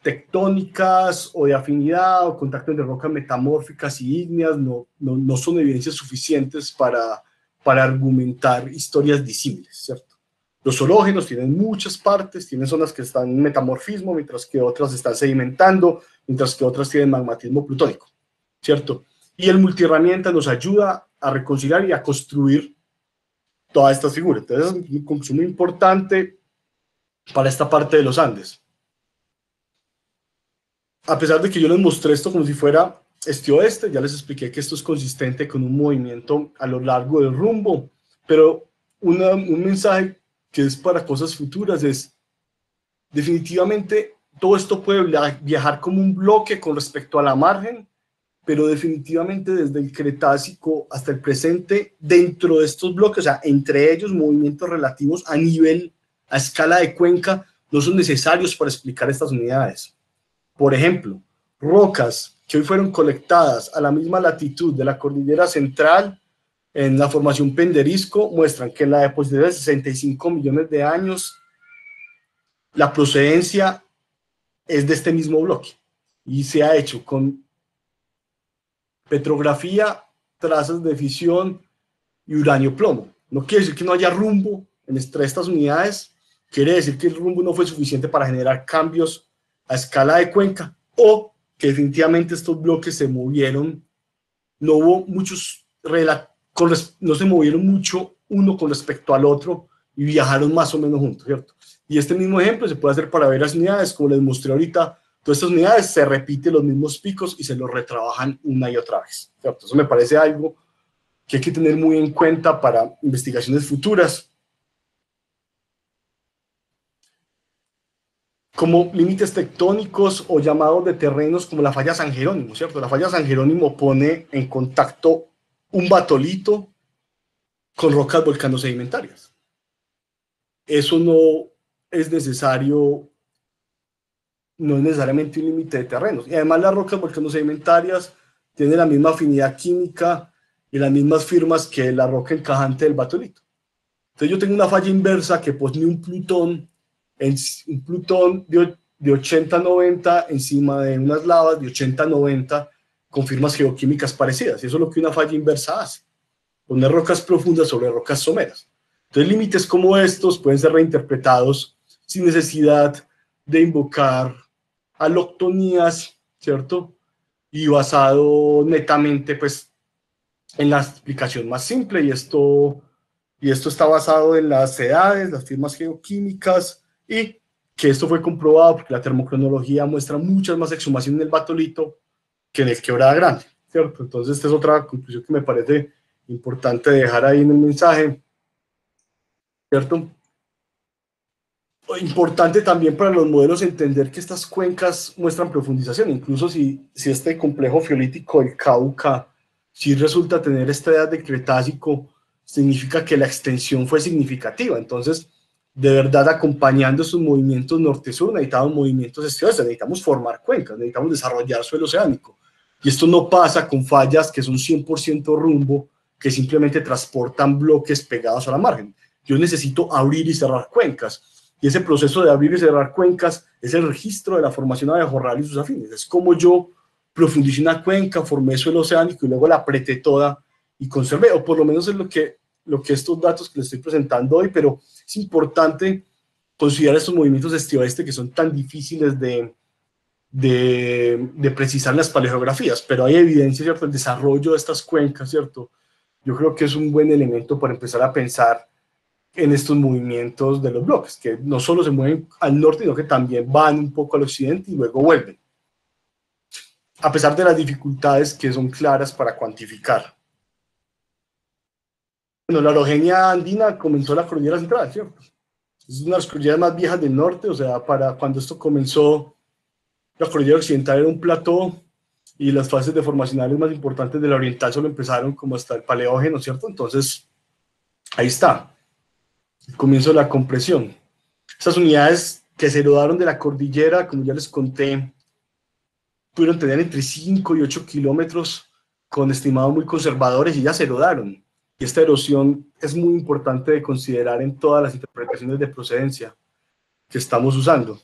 tectónicas o de afinidad o contacto entre rocas metamórficas y ígneas no son evidencias suficientes para argumentar historias disímiles, ¿cierto? Los orógenos tienen muchas partes, tienen zonas que están en metamorfismo, mientras que otras están sedimentando, mientras que otras tienen magmatismo plutónico, ¿cierto? Y el multiherramienta nos ayuda a reconciliar y a construir todas estas figuras. Entonces es un consumo importante para esta parte de los Andes. A pesar de que yo les mostré esto como si fuera este-oeste, ya les expliqué que esto es consistente con un movimiento a lo largo del rumbo, pero un mensaje que es para cosas futuras es, definitivamente, todo esto puede viajar como un bloque con respecto a la margen, pero definitivamente desde el Cretácico hasta el presente, dentro de estos bloques, o sea, entre ellos movimientos relativos a escala de cuenca, no son necesarios para explicar estas unidades. Por ejemplo, rocas que hoy fueron colectadas a la misma latitud de la cordillera central en la formación Penderisco muestran que en la deposición de 65 millones de años la procedencia es de este mismo bloque y se ha hecho con petrografía, trazas de fisión y uranio-plomo. No quiere decir que no haya rumbo entre estas unidades, quiere decir que el rumbo no fue suficiente para generar cambios a escala de cuenca, o que definitivamente estos bloques se movieron, no hubo muchos, no se movieron mucho uno con respecto al otro y viajaron más o menos juntos, ¿cierto? Y este mismo ejemplo se puede hacer para varias unidades, como les mostré ahorita, todas estas unidades se repiten los mismos picos y se los retrabajan una y otra vez, ¿cierto? Eso me parece algo que hay que tener muy en cuenta para investigaciones futuras. Como límites tectónicos o llamados de terrenos como la falla San Jerónimo, ¿cierto? La falla San Jerónimo pone en contacto un batolito con rocas volcanosedimentarias. Eso no es necesario, no es necesariamente un límite de terrenos. Y además las rocas volcanosedimentarias tienen la misma afinidad química y las mismas firmas que la roca encajante del batolito. Entonces yo tengo una falla inversa que pone un plutón de 80-90 encima de unas lavas de 80-90 con firmas geoquímicas parecidas. Y eso es lo que una falla inversa hace, poner rocas profundas sobre rocas someras. Entonces límites como estos pueden ser reinterpretados sin necesidad de invocar aloctonías, ¿cierto? Y basado netamente pues, en la explicación más simple, y esto está basado en las edades, las firmas geoquímicas, y que esto fue comprobado porque la termocronología muestra muchas más exhumaciones en el batolito que en el Quebrada Grande, ¿cierto? Entonces esta es otra conclusión que me parece importante dejar ahí en el mensaje, ¿cierto? Importante también para los modelos entender que estas cuencas muestran profundización, incluso si este complejo fiolítico del Cauca, si resulta tener esta edad de Cretácico, significa que la extensión fue significativa. Entonces, de verdad, acompañando estos movimientos norte-sur, necesitamos movimientos este-oeste, necesitamos formar cuencas, necesitamos desarrollar suelo oceánico. Y esto no pasa con fallas que son 100% rumbo, que simplemente transportan bloques pegados a la margen. Yo necesito abrir y cerrar cuencas. Y ese proceso de abrir y cerrar cuencas es el registro de la formación abejorral y sus afines. Es como yo profundicé una cuenca, formé suelo oceánico y luego la apreté toda y conservé, o por lo menos es lo que estos datos que les estoy presentando hoy, pero es importante considerar estos movimientos este-oeste que son tan difíciles de precisar en las paleogeografías, pero hay evidencia, ¿cierto?, el desarrollo de estas cuencas, ¿cierto? Yo creo que es un buen elemento para empezar a pensar en estos movimientos de los bloques, que no solo se mueven al norte, sino que también van un poco al occidente y luego vuelven, a pesar de las dificultades que son claras para cuantificar. Bueno, la orogenia andina comenzó en la cordillera central, ¿cierto? Es una de las cordilleras más viejas del norte, o sea, para cuando esto comenzó, la cordillera occidental era un plató y las fases deformacionales más importantes de la oriental solo empezaron como hasta el paleógeno, ¿cierto? Entonces, ahí está, el comienzo de la compresión. Estas unidades que se heredaron de la cordillera, como ya les conté, pudieron tener entre 5 y 8 kilómetros con estimados muy conservadores y ya se erodaron. Y esta erosión es muy importante de considerar en todas las interpretaciones de procedencia que estamos usando.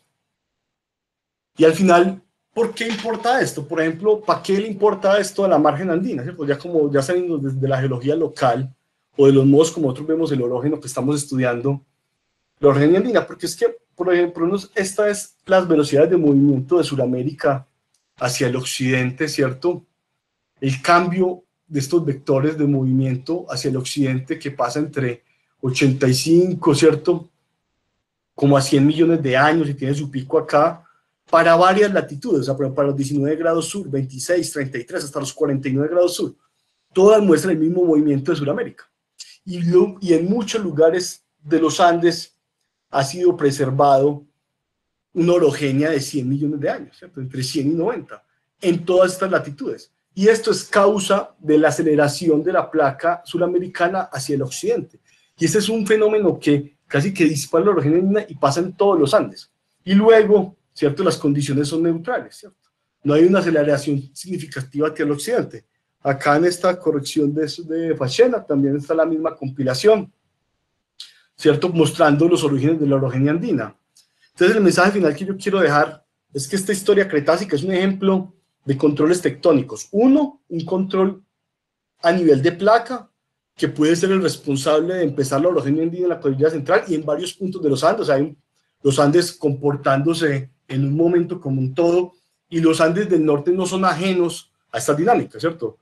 Y al final, ¿por qué importa esto? Por ejemplo, ¿para qué le importa esto a la margen andina? ¿Cierto? Ya como ya saliendo desde la geología local o de los modos como nosotros vemos el orógeno que estamos estudiando, la orogenia andina, porque es que, por ejemplo, esta es las velocidades de movimiento de Sudamérica hacia el occidente, ¿cierto? El cambio de estos vectores de movimiento hacia el occidente que pasa entre 85, ¿cierto? Como a 100 millones de años y tiene su pico acá, para varias latitudes, o sea, para los 19 grados sur, 26, 33, hasta los 49 grados sur. Todas muestran el mismo movimiento de Sudamérica. Y en muchos lugares de los Andes ha sido preservado una orogenia de 100 millones de años, ¿cierto? Entre 100 y 90, en todas estas latitudes. Y esto es causa de la aceleración de la placa suramericana hacia el occidente. Y este es un fenómeno que casi que dispara la orogenia y pasa en todos los Andes. Y luego, ¿cierto? Las condiciones son neutrales, ¿cierto? No hay una aceleración significativa hacia el occidente. Acá en esta corrección de Fachena también está la misma compilación, ¿cierto? Mostrando los orígenes de la orogenia andina. Entonces el mensaje final que yo quiero dejar es que esta historia cretácica es un ejemplo de controles tectónicos. Uno, un control a nivel de placa, que puede ser el responsable de empezar la orogenia andina en la cordillera central y en varios puntos de los Andes. O sea, hay los Andes comportándose en un momento como un todo, y los Andes del norte no son ajenos a esta dinámica, ¿cierto?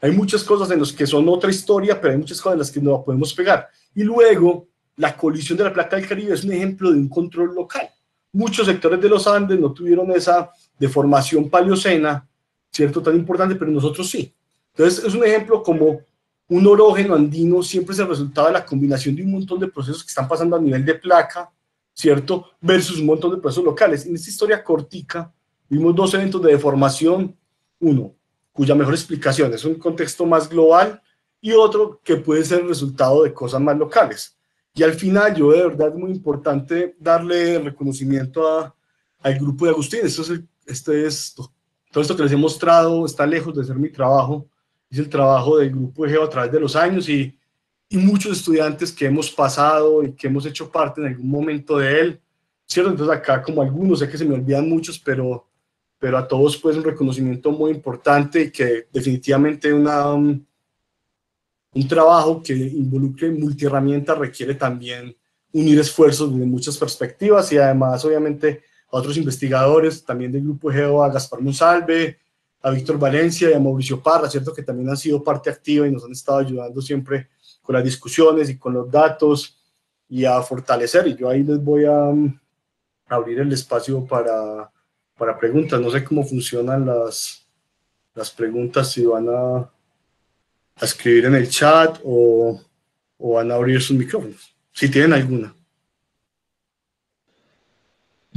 Hay muchas cosas en las que son otra historia, pero hay muchas cosas en las que no podemos pegar. Y luego, la colisión de la placa del Caribe es un ejemplo de un control local. Muchos sectores de los Andes no tuvieron esa deformación paleocena, ¿cierto? Tan importante, pero nosotros sí. Entonces, es un ejemplo como un orógeno andino siempre es el resultado de la combinación de un montón de procesos que están pasando a nivel de placa, ¿cierto? Versus un montón de procesos locales. En esta historia cortica vimos dos eventos de deformación. Uno, cuya mejor explicación es un contexto más global, y otro que puede ser el resultado de cosas más locales. Y al final, yo de verdad es muy importante darle reconocimiento al grupo de Agustín. Todo esto que les he mostrado está lejos de ser mi trabajo, es el trabajo del grupo de Geo a través de los años, y muchos estudiantes que hemos pasado y que hemos hecho parte en algún momento de él, ¿cierto? Entonces acá como algunos, sé que se me olvidan muchos, pero a todos pues un reconocimiento muy importante, y que definitivamente un trabajo que involucre multiherramientas requiere también unir esfuerzos desde muchas perspectivas, y además obviamente a otros investigadores también del grupo GEO, a Gaspar Monsalve, a Víctor Valencia y a Mauricio Parra, ¿cierto? Que también han sido parte activa y nos han estado ayudando siempre con las discusiones y con los datos y a fortalecer. Y yo ahí les voy a abrir el espacio para preguntas. No sé cómo funcionan las preguntas, si van a escribir en el chat o van a abrir sus micrófonos, si tienen alguna.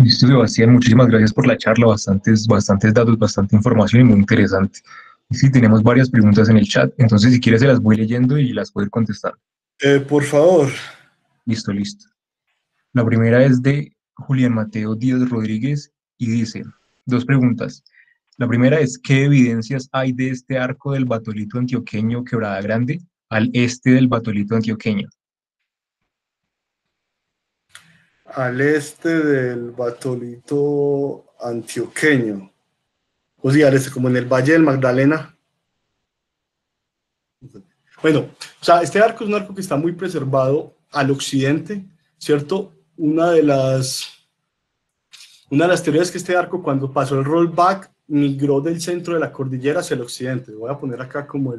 Listo, Sebastián, muchísimas gracias por la charla, bastantes datos, bastante información y muy interesante. Y sí, tenemos varias preguntas en el chat, entonces si quieres se las voy leyendo y las puedo ir contestando. Por favor. Listo, listo. La primera es de Julián Mateo Díaz Rodríguez y dice, dos preguntas. La primera es, ¿qué evidencias hay de este arco del Batolito Antioqueño Quebrada Grande al este del Batolito Antioqueño? Al este del Batolito Antioqueño. O sea, al este, como en el Valle del Magdalena. Bueno, o sea, este arco es un arco que está muy preservado al occidente, ¿cierto? Una de las teorías es que este arco, cuando pasó el rollback, migró del centro de la cordillera hacia el occidente. Voy a poner acá como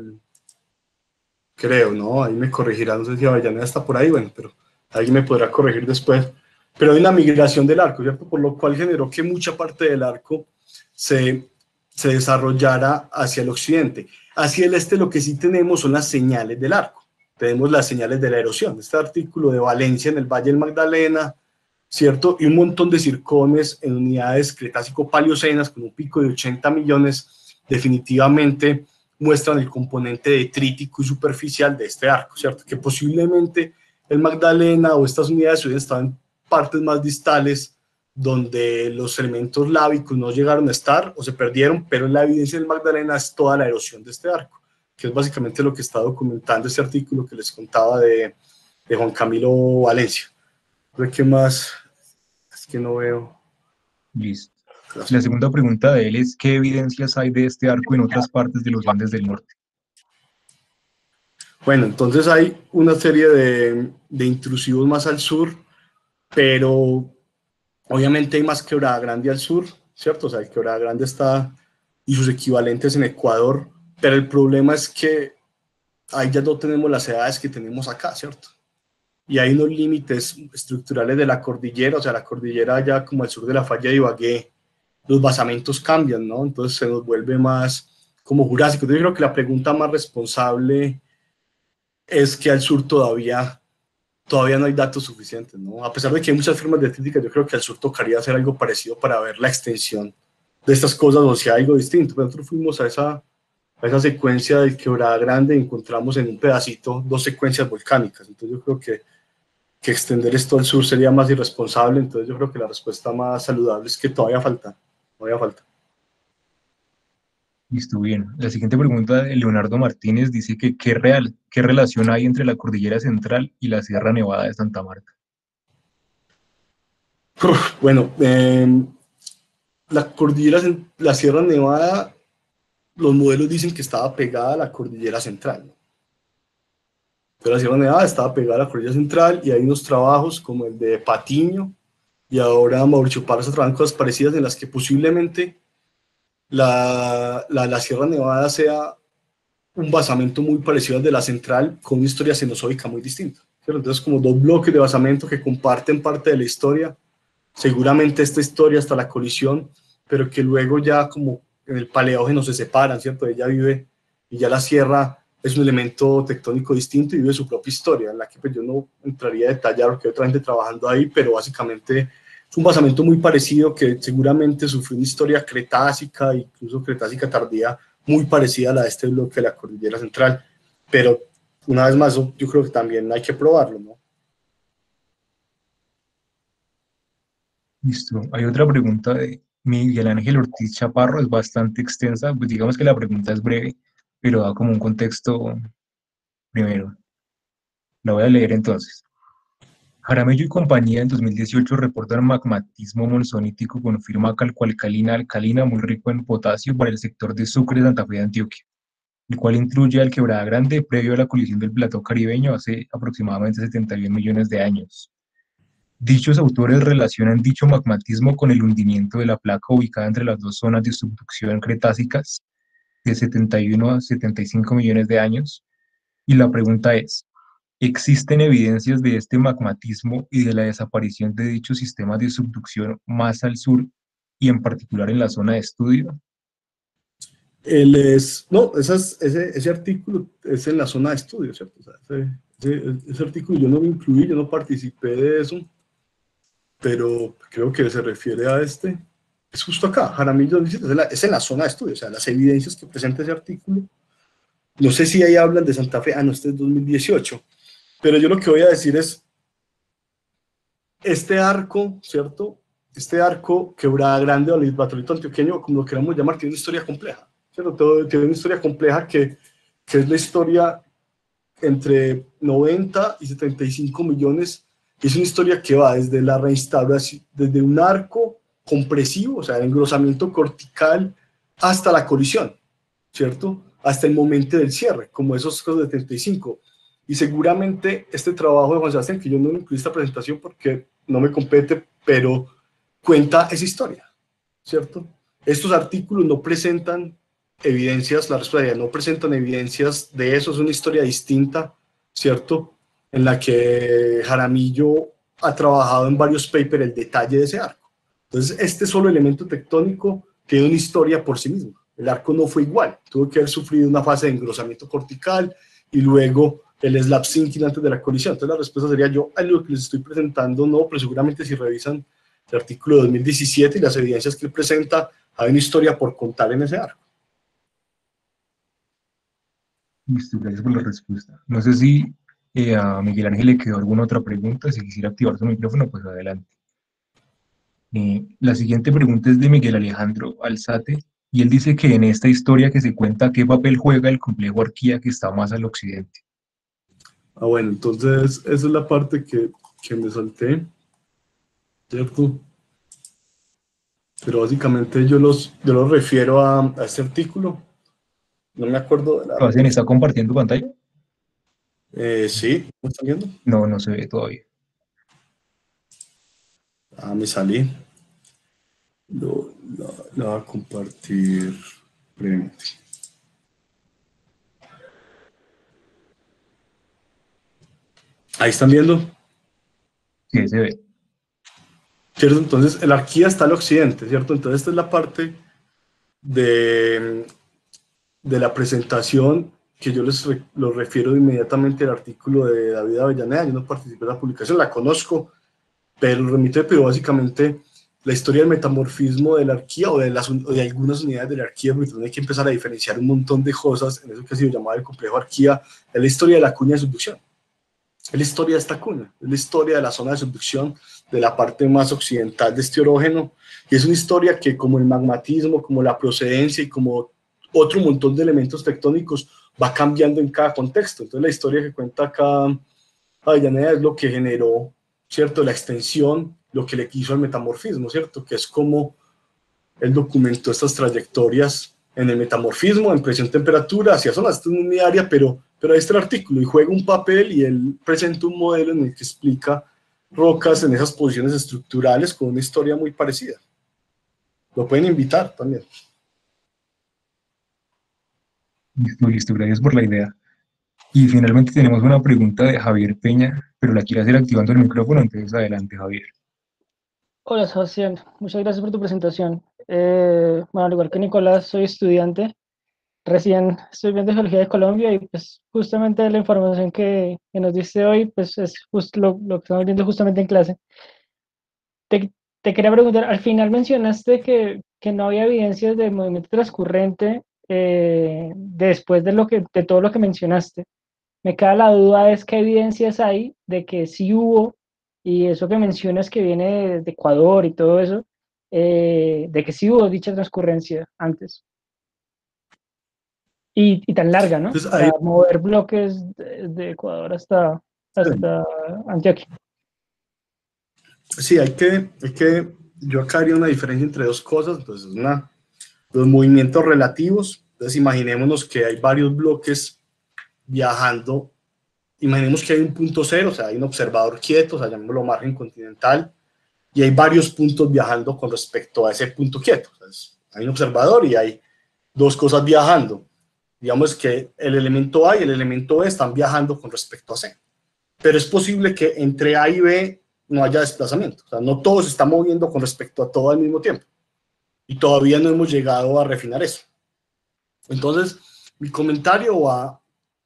creo, ¿no? Ahí me corregirá, no sé si Avellaneda está por ahí, bueno, pero alguien me podrá corregir después. Pero hay una migración del arco, ¿cierto? Por lo cual generó que mucha parte del arco se, se desarrollara hacia el occidente. Hacia el este lo que sí tenemos son las señales del arco. Tenemos las señales de la erosión. Este artículo de Valencia en el Valle del Magdalena, ¿cierto? Y un montón de circones en unidades Cretácico-Paleocenas con un pico de 80 millones, definitivamente muestran el componente detrítico y superficial de este arco, ¿cierto? Que posiblemente el Magdalena o estas unidades hubieran estado en partes más distales donde los elementos lábicos no llegaron a estar o se perdieron, pero la evidencia del Magdalena es toda la erosión de este arco, que es básicamente lo que está documentando este artículo que les contaba de Juan Camilo Valencia. ¿Qué más? Es que no veo. Listo. La segunda pregunta de él es, ¿qué evidencias hay de este arco en otras partes de los Andes del norte? Bueno, entonces hay una serie de intrusivos más al sur, pero obviamente hay más Quebrada Grande al sur, ¿cierto? O sea, el Quebrada Grande está y sus equivalentes en Ecuador, pero el problema es que ahí ya no tenemos las edades que tenemos acá, ¿cierto? Y hay unos límites estructurales de la cordillera, o sea, la cordillera ya como al sur de la falla de Ibagué, los basamentos cambian, ¿no? Entonces se nos vuelve más como jurásico. Yo creo que la pregunta más responsable es que al sur todavía no hay datos suficientes, ¿no? A pesar de que hay muchas formas de crítica, yo creo que al sur tocaría hacer algo parecido para ver la extensión de estas cosas o si hay algo distinto. Pero nosotros fuimos a esa secuencia del Quebrada Grande y encontramos en un pedacito dos secuencias volcánicas. Entonces yo creo que extender esto al sur sería más irresponsable. Entonces yo creo que la respuesta más saludable es que todavía falta. Listo, bien. La siguiente pregunta de Leonardo Martínez dice que ¿qué relación hay entre la Cordillera Central y la Sierra Nevada de Santa Marta? Bueno, la Sierra Nevada, los modelos dicen que estaba pegada a la cordillera central, ¿no? Pero la Sierra Nevada estaba pegada a la cordillera central y hay unos trabajos como el de Patiño y ahora Mauricio Parra trabajan cosas parecidas en las que posiblemente la Sierra Nevada sea un basamento muy parecido al de la central con una historia cenozoica muy distinta, ¿cierto? Entonces como dos bloques de basamento que comparten parte de la historia, seguramente esta historia hasta la colisión, pero que luego ya como en el paleógeno se separan, ¿cierto? Ella vive y ya la sierra es un elemento tectónico distinto y vive su propia historia, en la que pues yo no entraría a detallar porque hay otra gente trabajando ahí, pero básicamente es un basamento muy parecido que seguramente sufrió una historia cretácica, incluso cretácica tardía, muy parecida a la de este bloque de la cordillera central, pero una vez más yo creo que también hay que probarlo, ¿no? Listo. Hay otra pregunta de Miguel Ángel Ortiz Chaparro, es bastante extensa, pues digamos que la pregunta es breve, pero da como un contexto primero. La voy a leer entonces. Jaramillo y compañía en 2018 reportan magmatismo monzónico con firma calcoalcalina alcalina muy rico en potasio para el sector de Sucre, Santa Fe de Antioquia, el cual incluye al Quebrada Grande previo a la colisión del plató caribeño hace aproximadamente 71 millones de años. Dichos autores relacionan dicho magmatismo con el hundimiento de la placa ubicada entre las dos zonas de subducción cretácicas de 71 a 75 millones de años, y la pregunta es, ¿existen evidencias de este magmatismo y de la desaparición de dichos sistemas de subducción más al sur y en particular en la zona de estudio? No, ese artículo es en la zona de estudio, ¿cierto? O sea, ese artículo yo no me incluí, yo no participé de eso, pero creo que se refiere a este. Es justo acá, Jaramillo 2007, es en la zona de estudio, o sea, las evidencias que presenta ese artículo. No sé si ahí hablan de Santa Fe, no, este es 2018, pero yo lo que voy a decir es, este arco, ¿cierto? Este arco, Quebrada Grande o el Batolito Antioqueño, como lo queramos llamar, tiene una historia compleja, ¿cierto? Tiene una historia compleja que es la historia entre 90 y 75 millones. Es una historia que va desde la reinstauración, desde un arco compresivo, o sea, el engrosamiento cortical, hasta la colisión, ¿cierto? Hasta el momento del cierre, como esos cosas de 35. Y seguramente este trabajo de Juan Sebastián, que yo no incluí esta presentación porque no me compete, pero cuenta esa historia, ¿cierto? Estos artículos no presentan evidencias, la respuesta no presentan evidencias de eso, es una historia distinta, ¿cierto? En la que Jaramillo ha trabajado en varios papers el detalle de ese arco. Entonces, este solo elemento tectónico tiene una historia por sí mismo. El arco no fue igual, tuvo que haber sufrido una fase de engrosamiento cortical y luego el slab sinking antes de la colisión. Entonces, la respuesta sería yo, a lo que les estoy presentando, no, pero seguramente si revisan el artículo de 2017 y las evidencias que él presenta, hay una historia por contar en ese arco. Listo, gracias por la respuesta. No sé si a Miguel Ángel le quedó alguna otra pregunta. Si quisiera activar su micrófono, pues adelante. La siguiente pregunta es de Miguel Alejandro Alzate, y él dice que en esta historia que se cuenta, ¿qué papel juega el complejo Arquía que está más al occidente? Bueno, entonces esa es la parte que me salté, ¿cierto? Pero básicamente yo los refiero a este artículo. No me acuerdo de la ¿Sebastián revista. está compartiendo pantalla? Sí, ¿me están viendo? No, no se ve todavía. Me salí. Lo voy a compartir brevemente. Ahí están viendo, Sí, se ve. ¿cierto? Entonces, el Arquía está al occidente, ¿cierto? Entonces, esta es la parte de, de la presentación que yo lo refiero inmediatamente al artículo de David Avellaneda. Yo no participé en la publicación, la conozco, pero remite, pero básicamente la historia del metamorfismo de la arquía o de algunas unidades de la arquía, porque también hay que empezar a diferenciar un montón de cosas en eso que ha sido llamado el complejo arquía, es la historia de la cuña de subducción. Es la historia de esta cuna, es la historia de la zona de subducción de la parte más occidental de este orógeno, y es una historia que, como el magmatismo, como la procedencia y como otro montón de elementos tectónicos, va cambiando en cada contexto. Entonces la historia que cuenta acá Avellaneda es lo que generó, ¿cierto?, la extensión, lo que le quiso al metamorfismo, ¿cierto?, que es como él documentó estas trayectorias en el metamorfismo, en presión-temperatura, hacia zonas. Esto es muy mi área, pero ahí está el artículo y juega un papel y él presenta un modelo en el que explica rocas en esas posiciones estructurales con una historia muy parecida. Lo pueden invitar también. Listo, listo, gracias por la idea. Y finalmente tenemos una pregunta de Javier Peña, pero la quiere hacer activando el micrófono, entonces adelante, Javier. Hola Sebastián, muchas gracias por tu presentación. Bueno, al igual que Nicolás, soy estudiante, recién estoy viendo Geología de Colombia y pues justamente la información que nos diste hoy pues es justo lo que estamos viendo justamente en clase. Te, te quería preguntar, al final mencionaste que no había evidencias de movimiento transcurrente después de todo lo que mencionaste. Me queda la duda es qué evidencias hay de que sí hubo, y eso que mencionas que viene de Ecuador y todo eso, de que sí hubo dicha transcurrencia antes. Y tan larga, ¿no? Entonces, O sea, mover bloques de Ecuador hasta Antioquia. sí, yo acá haría una diferencia entre dos cosas. Entonces, los movimientos relativos. Entonces, imaginémonos que hay varios bloques viajando. Imaginemos que hay un punto cero, o sea, hay un observador quieto, o sea, llamémoslo margen continental, y hay varios puntos viajando con respecto a ese punto quieto. Entonces, hay un observador y hay dos cosas viajando. Digamos que el elemento A y el elemento B están viajando con respecto a C. Pero es posible que entre A y B no haya desplazamiento. O sea, no todo se está moviendo con respecto a todo al mismo tiempo. Y todavía no hemos llegado a refinar eso. Entonces, mi comentario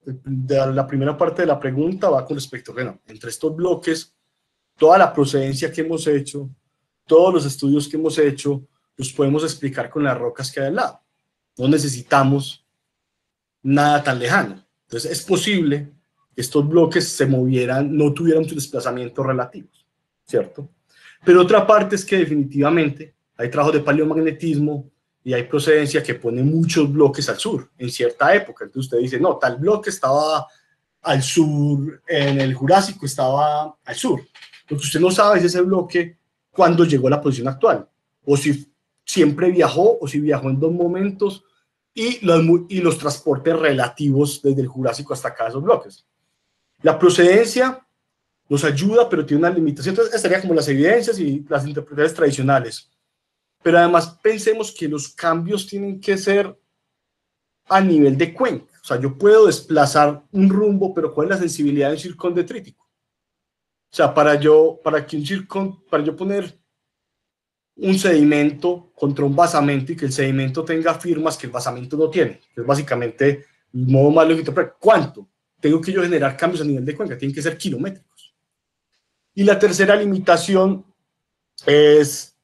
de la primera parte de la pregunta va con respecto a, bueno, entre estos bloques toda la procedencia que hemos hecho, todos los estudios que hemos hecho, los podemos explicar con las rocas que hay al lado. No necesitamos nada tan lejano. Entonces es posible que estos bloques se movieran, no tuvieran sus desplazamientos relativos, ¿cierto? Pero otra parte es que definitivamente hay trabajos de paleomagnetismo y hay procedencia que pone muchos bloques al sur en cierta época. Entonces usted dice, no, tal bloque estaba al sur, en el Jurásico estaba al sur. Lo que usted no sabe es ese bloque cuándo llegó a la posición actual, o si siempre viajó, o si viajó en dos momentos, y los transportes relativos desde el Jurásico hasta acá, esos bloques. La procedencia nos ayuda, pero tiene una limitación. Entonces, estaría como las evidencias y las interpretaciones tradicionales. Pero además pensemos que los cambios tienen que ser a nivel de cuenca. O sea, yo puedo desplazar un rumbo, pero ¿cuál es la sensibilidad de un zircón detrítico? O sea, para yo poner un sedimento contra un basamento y que el sedimento tenga firmas que el basamento no tiene, que es básicamente el modo más lógico de interpretar. ¿Cuánto? Tengo que yo generar cambios a nivel de cuenca, tienen que ser kilométricos. Y la tercera limitación es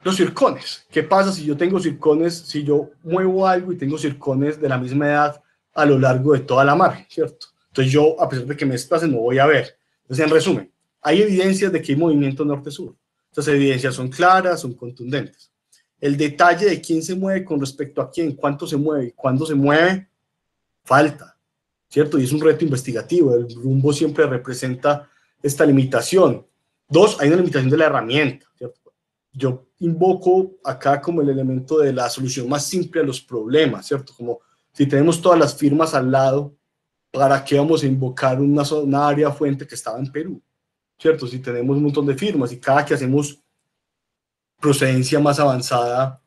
los zircones. ¿Qué pasa si yo tengo zircones, si yo muevo algo y tengo zircones de la misma edad a lo largo de toda la margen, ¿cierto? Entonces yo, a pesar de que me desplace, no voy a ver. Entonces, en resumen, hay evidencias de que hay movimiento norte-sur. Estas evidencias son claras, son contundentes. El detalle de quién se mueve con respecto a quién, cuánto se mueve y cuándo se mueve, falta, ¿cierto? Y es un reto investigativo. El rumbo siempre representa esta limitación. Dos, hay una limitación de la herramienta, ¿cierto? Yo invoco acá como el elemento de la solución más simple a los problemas, ¿cierto? Como si tenemos todas las firmas al lado, ¿para qué vamos a invocar una área fuente que estaba en Perú? ¿Cierto? Si tenemos un montón de firmas y cada que hacemos procedencia más avanzada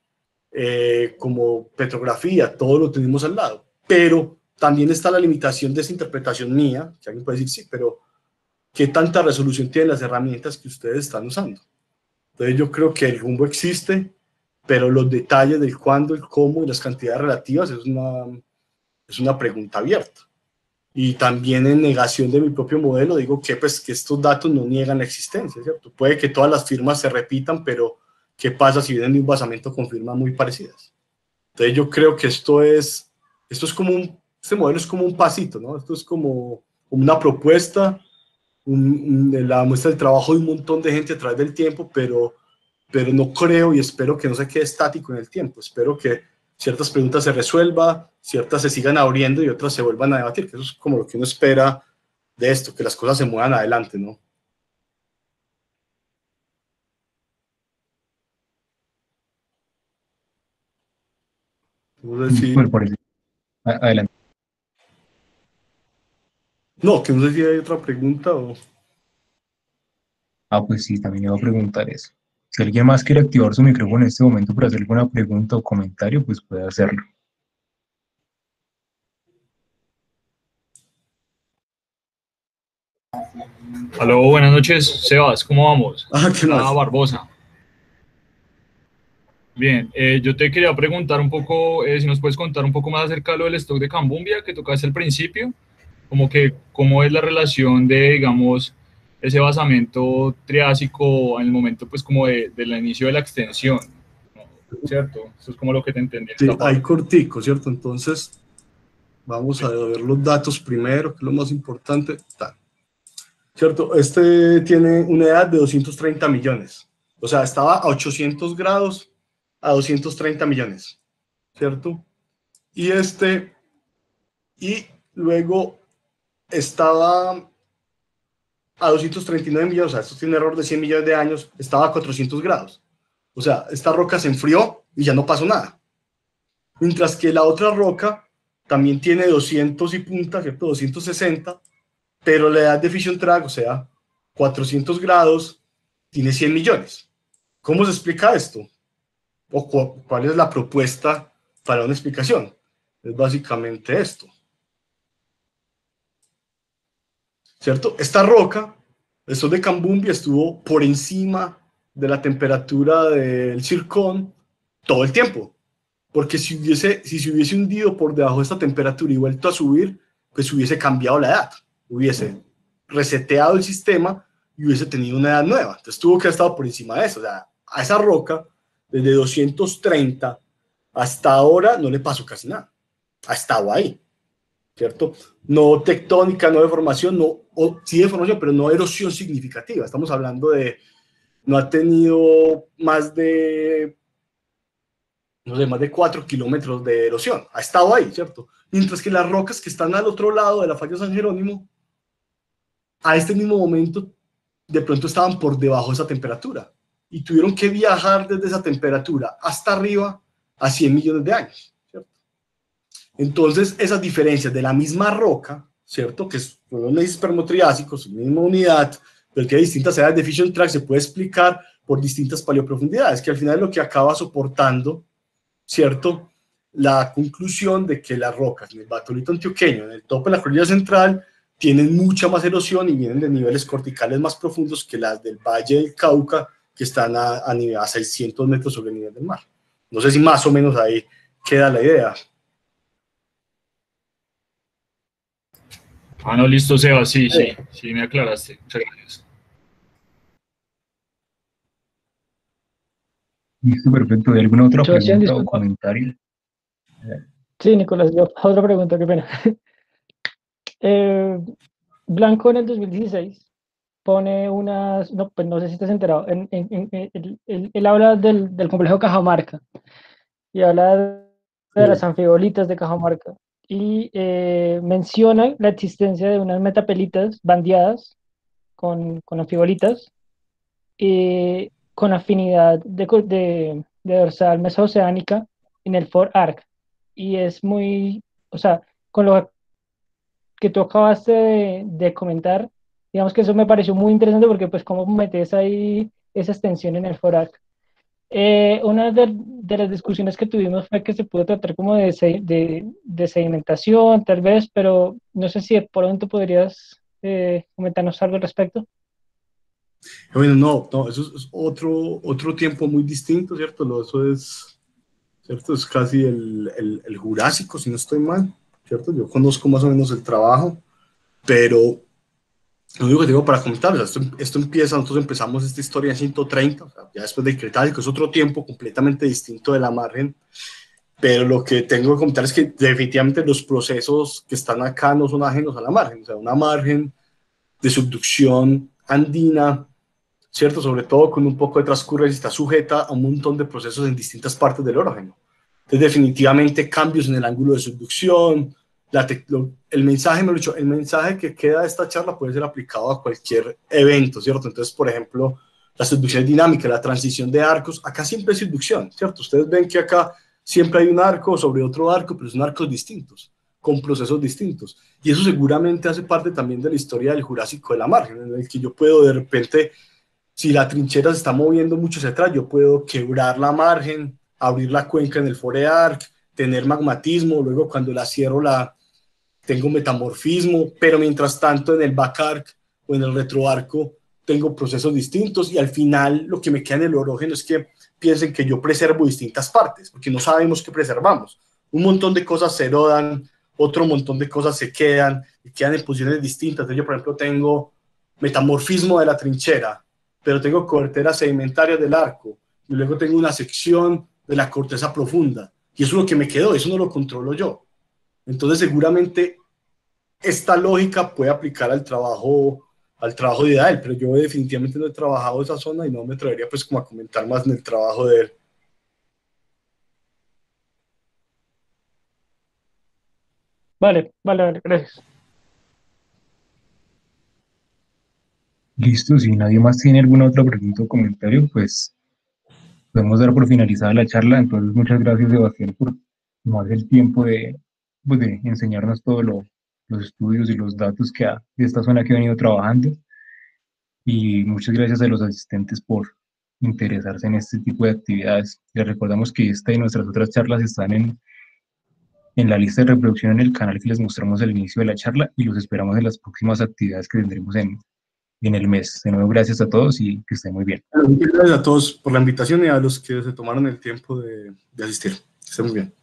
como petrografía, todo lo tenemos al lado. Pero también está la limitación de esa interpretación mía, que alguien puede decir, sí, pero ¿qué tanta resolución tienen las herramientas que ustedes están usando? Entonces yo creo que el rumbo existe, pero los detalles del cuándo, el cómo y las cantidades relativas es una pregunta abierta. Y también en negación de mi propio modelo digo que, pues, que estos datos no niegan la existencia, ¿cierto? Puede que todas las firmas se repitan, pero ¿qué pasa si vienen de un basamento con firmas muy parecidas? Entonces yo creo que este modelo es como un pasito, ¿no? Esto es como una propuesta, la muestra del trabajo de un montón de gente a través del tiempo, pero no creo y espero que no se quede estático en el tiempo. Espero que ciertas preguntas se resuelvan, ciertas se sigan abriendo y otras se vuelvan a debatir, que eso es como lo que uno espera de esto, que las cosas se muevan adelante, ¿no? No sé si... Bueno, por eso. Adelante. No, que no sé si hay otra pregunta o... Ah, pues sí, también iba a preguntar eso. Si alguien más quiere activar su micrófono en este momento para hacer alguna pregunta o comentario, pues puede hacerlo. Aló, buenas noches, Sebas, ¿cómo vamos? ¿Qué más? Barbosa. Bien, yo te quería preguntar un poco, si nos puedes contar un poco más acerca de lo del stock de Cambumbia que tocaste al principio, como que cómo es la relación de, digamos, ese basamento triásico en el momento, pues, como del inicio de la extensión, ¿no? ¿Cierto? Eso es como lo que te entendí. Sí, hay cortico, ¿cierto? Entonces, vamos a ver los datos primero, que es lo más importante. ¿Cierto? Este tiene una edad de 230 millones. O sea, estaba a 800 grados a 230 millones, ¿cierto? Y luego estaba a 239 millones, o sea, esto tiene un error de 100 millones de años, estaba a 400 grados. O sea, esta roca se enfrió y ya no pasó nada. Mientras que la otra roca también tiene 200 y punta, ¿cierto? 260, pero la edad de fission track, o sea, 400 grados, tiene 100 millones. ¿Cómo se explica esto? ¿O cuál es la propuesta para una explicación? Es básicamente esto. ¿Cierto? Esta roca, el sol de Cambumbia, estuvo por encima de la temperatura del zircón todo el tiempo. Porque si se hubiese hundido por debajo de esta temperatura y vuelto a subir, pues hubiese cambiado la edad, hubiese reseteado el sistema y hubiese tenido una edad nueva. Entonces tuvo que haber estado por encima de eso. O sea, a esa roca, desde 230 hasta ahora, no le pasó casi nada. Ha estado ahí, ¿cierto? No tectónica, no deformación, no, o sí deformación, pero no erosión significativa. Estamos hablando de, no ha tenido más de, no sé, más de 4 kilómetros de erosión. Ha estado ahí, ¿cierto? Mientras que las rocas que están al otro lado de la falla San Jerónimo, a este mismo momento, de pronto estaban por debajo de esa temperatura y tuvieron que viajar desde esa temperatura hasta arriba a 100 millones de años, ¿cierto? Entonces, esas diferencias de la misma roca, ¿cierto? Que son los meses permotriásicos, la misma unidad, pero que hay distintas edades de fission track, se puede explicar por distintas paleoprofundidades, que al final es lo que acaba soportando, ¿cierto?, la conclusión de que las rocas en el batolito antioqueño, en el tope de la cordillera central, tienen mucha más erosión y vienen de niveles corticales más profundos que las del Valle del Cauca, que están a 600 metros sobre el nivel del mar. No sé si más o menos ahí queda la idea. Ah, no, listo, Seba, sí, me aclaraste. Muchas gracias. Listo, perfecto. ¿Hay alguna otra Sebastián, pregunta o disculpa. comentario? Sí, Nicolás, yo, otra pregunta, qué pena. Blanco en el 2016 pone unas, no, pues no sé si estás enterado, él habla del complejo Cajamarca y habla de las anfibolitas de Cajamarca y menciona la existencia de unas metapelitas bandeadas con anfibolitas con afinidad de dorsal mesoceánica en el Fort Arc y es muy, o sea, con lo que tú acabaste de comentar, digamos que eso me pareció muy interesante porque pues cómo metes ahí esa extensión en el FORAC. Una de las discusiones que tuvimos fue que se pudo tratar como de sedimentación, tal vez, pero no sé si de pronto podrías comentarnos algo al respecto. Bueno, no, eso es otro tiempo muy distinto, ¿cierto? Eso es, ¿cierto? Es casi el Jurásico, si no estoy mal, ¿cierto? Yo conozco más o menos el trabajo, pero lo único que tengo para comentar, o sea, esto empieza, nosotros empezamos esta historia en 130, o sea, ya después del Cretácico, es otro tiempo completamente distinto de la margen, pero lo que tengo que comentar es que definitivamente los procesos que están acá no son ajenos a la margen, o sea, una margen de subducción andina, ¿cierto? Sobre todo con un poco de transcurrencia, está sujeta a un montón de procesos en distintas partes del orógeno. Entonces, definitivamente cambios en el ángulo de subducción, el mensaje, me lo he dicho, el mensaje que queda de esta charla puede ser aplicado a cualquier evento, ¿cierto? Entonces, por ejemplo, la subducción dinámica, la transición de arcos, acá siempre hay subducción, ¿cierto? Ustedes ven que acá siempre hay un arco sobre otro arco, pero son arcos distintos, con procesos distintos. Y eso seguramente hace parte también de la historia del Jurásico de la margen, en el que yo puedo de repente, si la trinchera se está moviendo mucho hacia atrás, yo puedo quebrar la margen, abrir la cuenca en el forearc, tener magmatismo, luego cuando la cierro tengo metamorfismo, pero mientras tanto en el backarc o en el retroarco tengo procesos distintos y al final lo que me queda en el orógeno es que piensen que yo preservo distintas partes, porque no sabemos qué preservamos. Un montón de cosas se erodan, otro montón de cosas se quedan y quedan en posiciones distintas. Entonces yo, por ejemplo, tengo metamorfismo de la trinchera, pero tengo cobertura sedimentaria del arco y luego tengo una sección de la corteza profunda y eso es lo que me quedó, eso no lo controlo yo. Entonces seguramente esta lógica puede aplicar al trabajo de Adael, pero yo definitivamente no he trabajado esa zona y no me atrevería pues como a comentar más en el trabajo de él. Vale, gracias. Listo, si nadie más tiene alguna otra pregunta o comentario, pues podemos dar por finalizada la charla. Entonces, muchas gracias, Sebastián, por tomarse el tiempo pues, de enseñarnos todos los estudios y los datos de esta zona que he venido trabajando. Y muchas gracias a los asistentes por interesarse en este tipo de actividades. Les recordamos que esta y nuestras otras charlas están en la lista de reproducción en el canal que les mostramos al inicio de la charla y los esperamos en las próximas actividades que tendremos en el mes. De nuevo, gracias a todos y que estén muy bien. Gracias a todos por la invitación y a los que se tomaron el tiempo de asistir. Que estén muy bien.